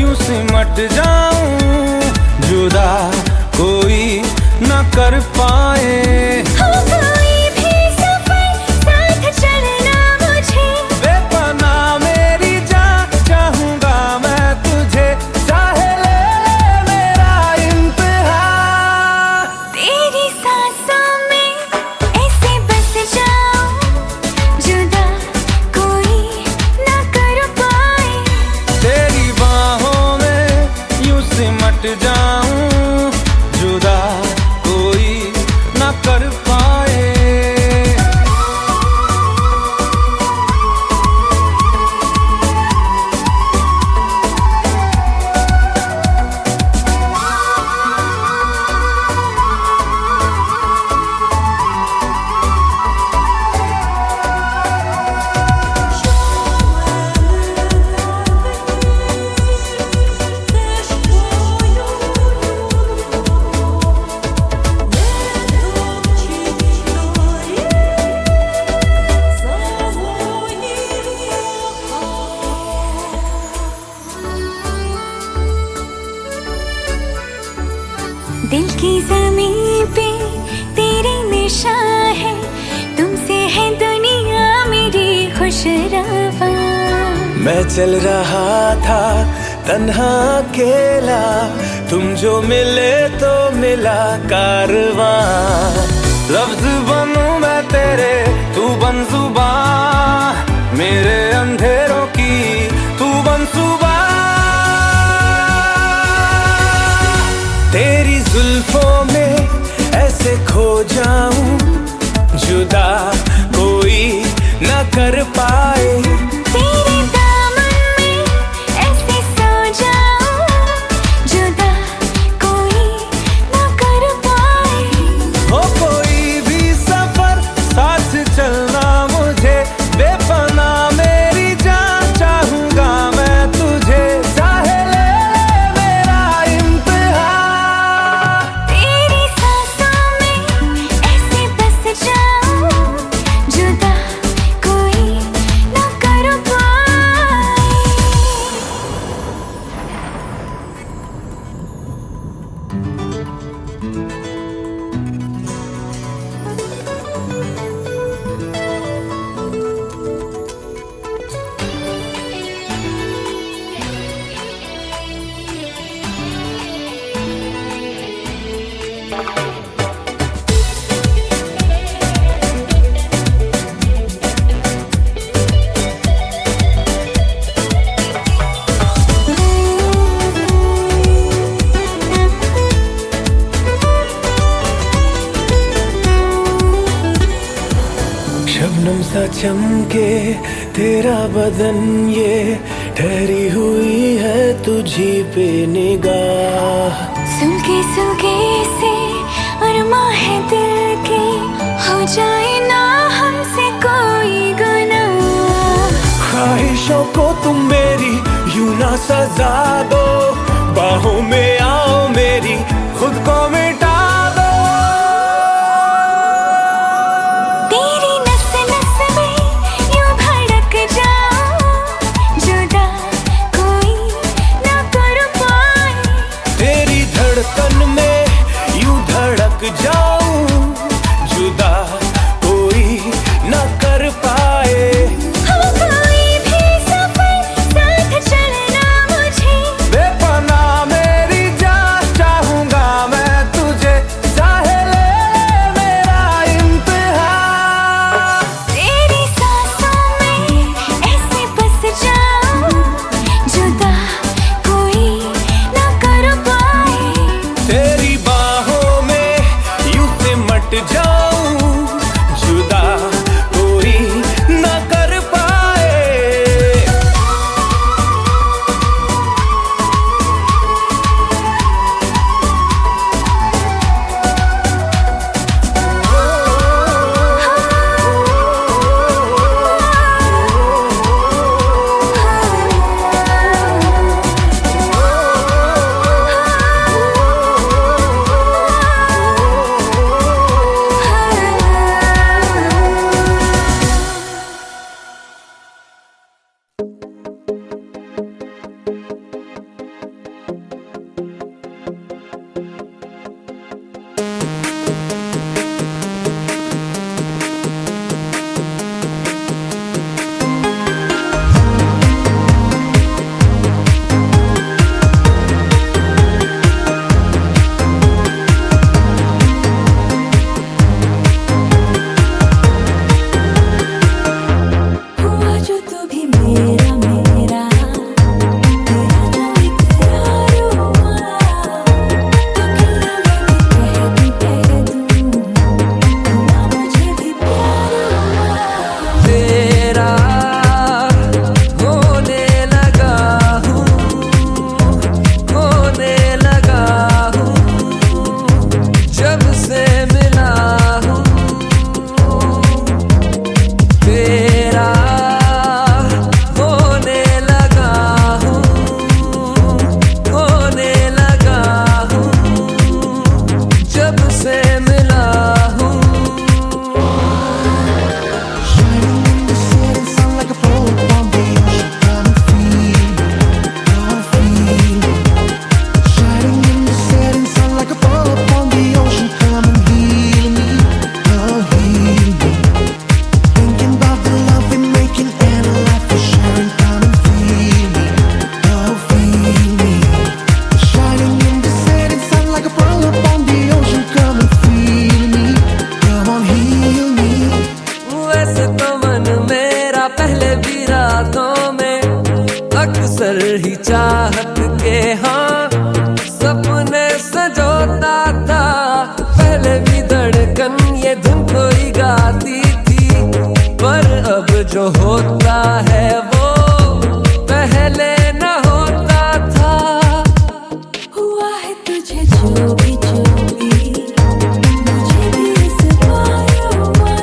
Speaker 1: यूं सिमट जाऊं, जुदा कोई ना कर पाए।
Speaker 2: हो कोई भी सफर साथ चलना मुझे,
Speaker 1: बेपनाह मेरी जान चाहूंगा मैं तुझे, चाहे ले मेरा इंतहा।
Speaker 2: तेरी सांसों में ऐसे बस जाऊं, जुदा कोई ना कर पाए।
Speaker 1: तेरी बाहों में यूं सिमट जाऊं, जुदा कोई ना कर पाए।
Speaker 2: दिल की ज़मीं पे तेरी निशान है, तुमसे है दुनिया मेरी खुश रवा।
Speaker 6: मैं चल रहा था तन्हा अकेला, तुम जो मिले तो मिला कारवां।
Speaker 1: लफ्ज बनूं मैं तेरे, तू बन जुबान, मेरे अंधेरों की तू बन सुबह।
Speaker 6: तेरी जुल्फों में ऐसे खो जाऊं, जुदा कोई न कर पाए।
Speaker 2: तेरे दामन में ऐसे सो जाऊं, जुदा कोई ना कर पाए।
Speaker 1: हो कोई भी सफर साथ चलना मुझे, बेपनाह मेरी जान चाहूंगा मैं तुझे, चाहे ले मेरा इंतहा।
Speaker 2: तेरी सांसों में ऐसे बस जाऊं, जुदा कोई ना कर पाए।
Speaker 6: शबनम सा चमके तेरा बदन, ये ठहरी हुई है तुझी पे निगाह।
Speaker 2: सुलगे सुलगे से अरमां है दिल के, हो जाए ना हमसे कोई गुनाह।
Speaker 6: ख्वाहिशों को तुम मेरी यूं ना सजा दो, बाहों में आओ मेरी खुद को मिटा दो।
Speaker 2: तेरी नस नस में यूं धड़क जाऊं, जुदा कोई ना कर पाए।
Speaker 6: तेरी धड़कन में यूं धड़क जाऊं, जुदा कोई न कर पाए।
Speaker 2: हो कोई भी सफर साथ चलना मुझे,
Speaker 1: बेपनाह मेरी जान चाहूंगा मैं
Speaker 9: मन मेरा पहले भी रातों में अक्सर ही चाहत के हाँ सपने सजोता था। पहले भी धड़कन ये धुन कोई गाती थी, पर अब जो होता है वो पहले न होता था।
Speaker 2: हुआ है तुझे जो भी मुझे भी इस बार हुआ।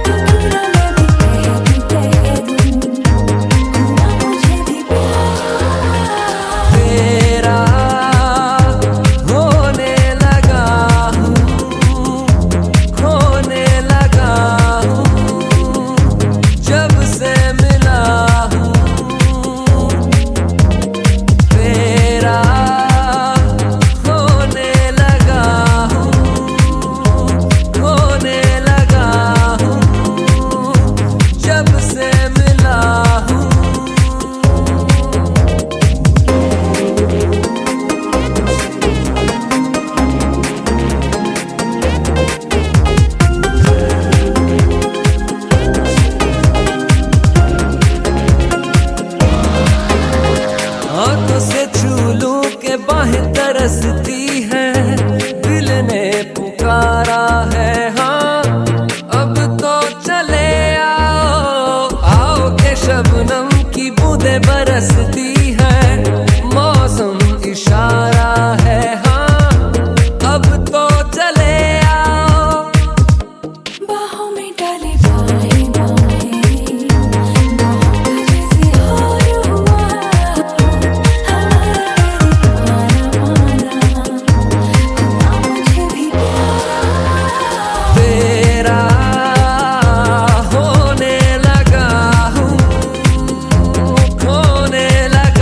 Speaker 2: अकेला मैं भी कह दूं हुआ मुझे भी प्यार।
Speaker 9: तेरा होने लगा हूँ, खोने लगा हूँ, जब से मिला हूँ। तेरा होने लगा हूँ, खोने लगा हूँ, जब से मिला हूँ। आंखों से छू लूं के बाहें तरसती हैं, दिल ने पुकारा है हाँ अब तो चले आओ। आओ के शबनम की बूंदें बरसती हैं, मौसम इशारा है हाँ अब तो चले आओ।
Speaker 2: बाहों में डाले बाहें बाहें, बाहों का जैसे हार हुआ। हमारा दीवाना हुआ मुझे भी प्यार।
Speaker 9: तेरा होने लगा हूँ, खोने लगा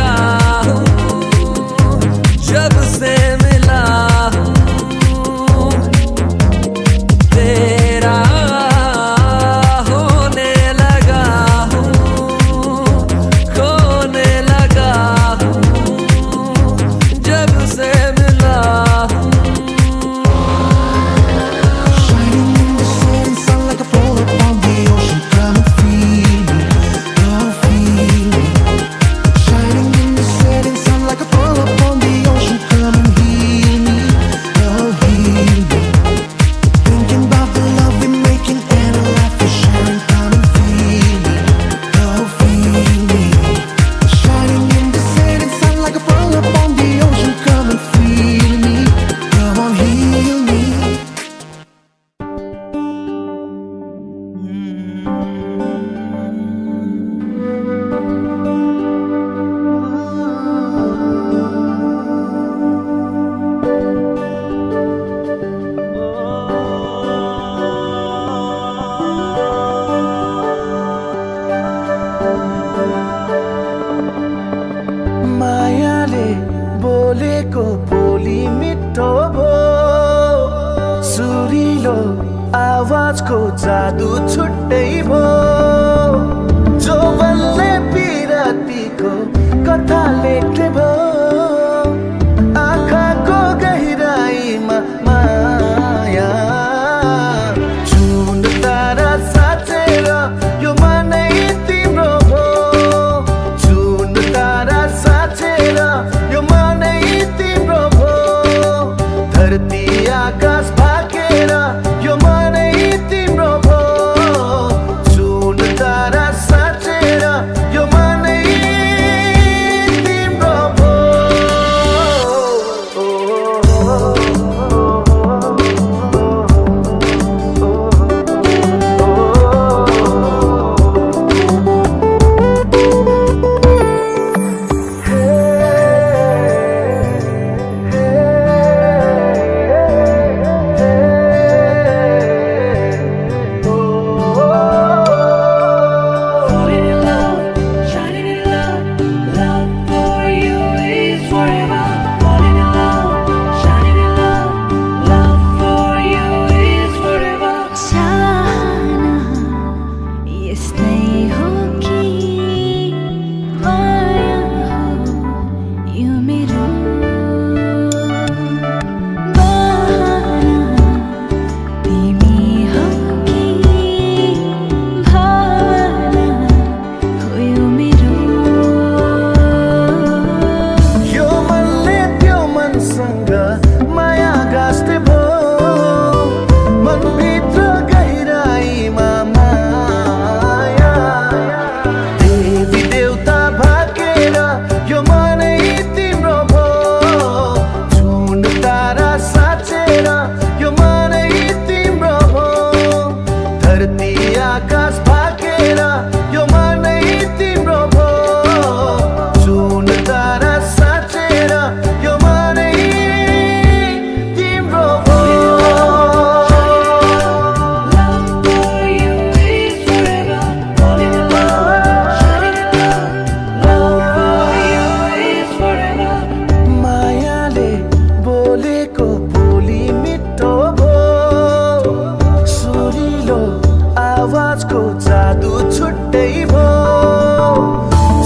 Speaker 1: जादू छुट्टै भो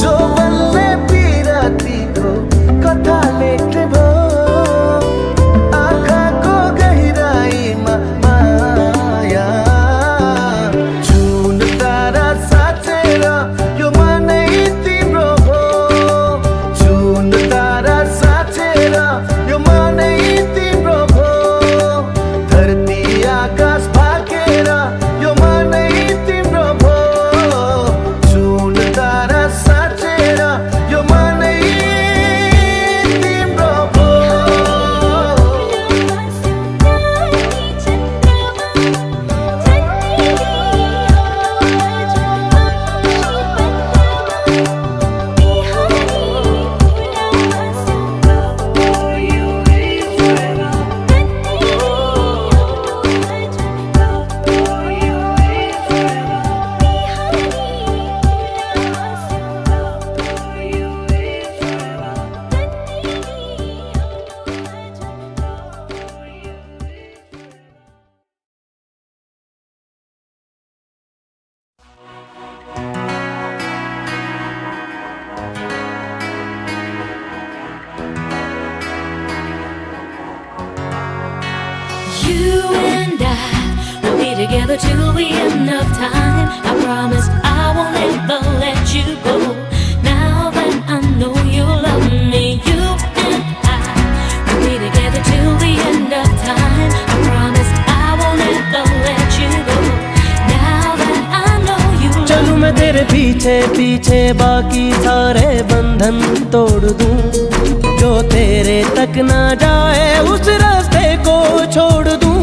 Speaker 1: जो बल्ले पिरातीको कथा लेख्ने भो आँखाको गहिराईमा माया जुन तारा साँचेर यो मनै तिम्रो भो जुन तारा साँचेर यो मनै तिम्रो भो धरती आकाश भागेर यो मनै तिम्रो भो जुन तारा साँचेर यो मनै तिम्रो भो
Speaker 2: You and I will be together till the end of time. I promise I won't ever let you go. Now that I know you love me, you and I will be together till the end of time. I promise I won't ever let you go. Now that I know you love me.
Speaker 8: चलूं मैं तेरे पीछे पीछे बाकी सारे बंधन तोड़ दूं जो तेरे तक ना जाए उस रास्ते को छोड़ दूं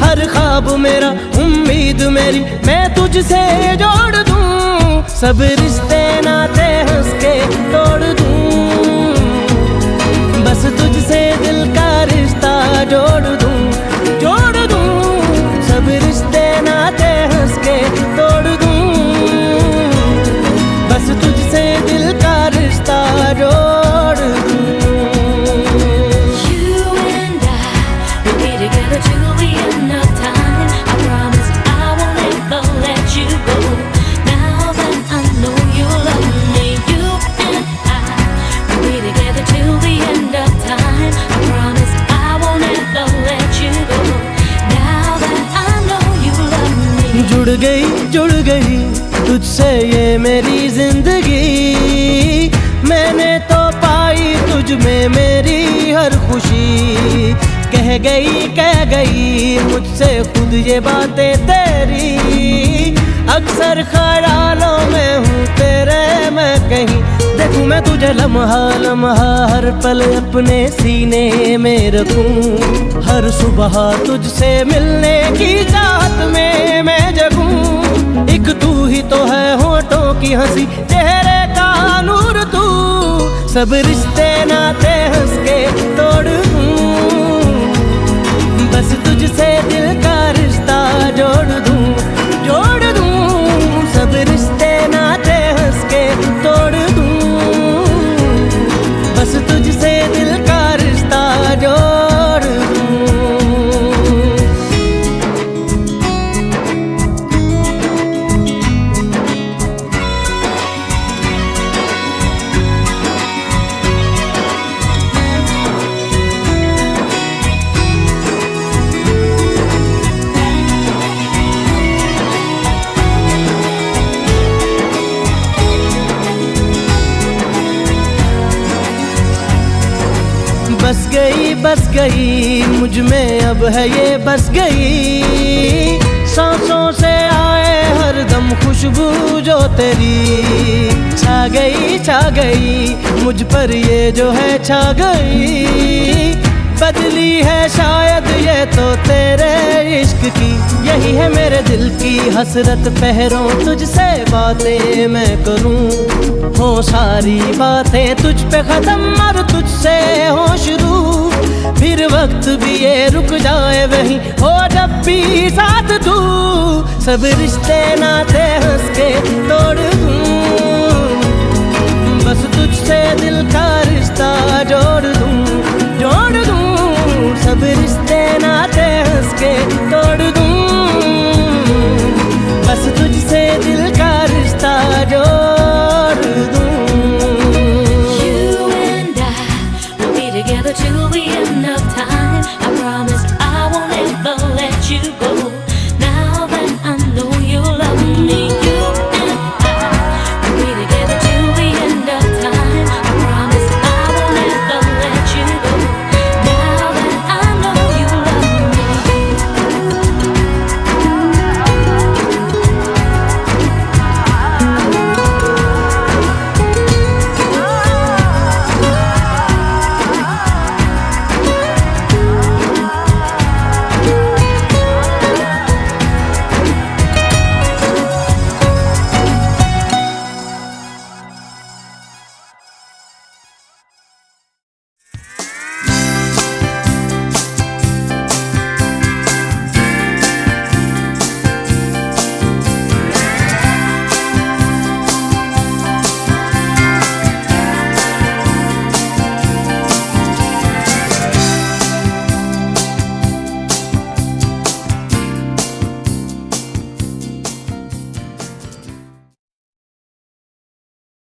Speaker 8: हर ख्वाब मेरा उम्मीद मेरी मैं तुझसे जोड़ दूं सब रिश्ते नाते हंस के तोड़ दूं बस तुझसे दिल का रिश्ता जोड़ दूं सब रिश्ते नाते हंस के तोड़ दूं बस तुझसे दिल का रिश्ता जोड़ दूं
Speaker 2: You and I will be together till the end of time. I promise I won't ever let you go. Now that I know you love me, you and I will be together till the end of time. I promise I won't ever let you go. Now that I know you love me.
Speaker 8: जुड़ गई तुझसे ये मेरी जिंदगी मैंने तो पाई तुझ में मेरी हर खुशी कह गई मुझसे खुद ये बातें तेरी अक्सर ख्यालों में हूँ तेरे मैं कहीं देखूं मैं तुझे लम्हा लम्हा हर पल अपने सीने में रखूं हर सुबह तुझसे मिलने की चाहत में मैं जगूं एक तू ही तो है होठों की हंसी चेहरे का नूर तू सब रिश्ते नाते हंस के तोड़ दूं बस तुझसे दिल का रिश्ता जोड़ दूं सब रिश्ते नाते हंस के तोड़ दूं बस तुझसे दिल का रिश्ता जोड़ दूं बस गई मुझ में अब है ये बस गई सांसों से आए हर दम खुशबू जो तेरी छा गई मुझ पर ये जो है छा गई बदली है शायद ये तो तेरे इश्क की यही है मेरे दिल की हसरत पहरों तुझसे बातें मैं करूं हो सारी बातें तुझ पे खत्म और तुझसे हो शुरू फिर वक्त भी ये रुक जाए वहीं हो जब भी साथ तू सब रिश्ते नाते हंस के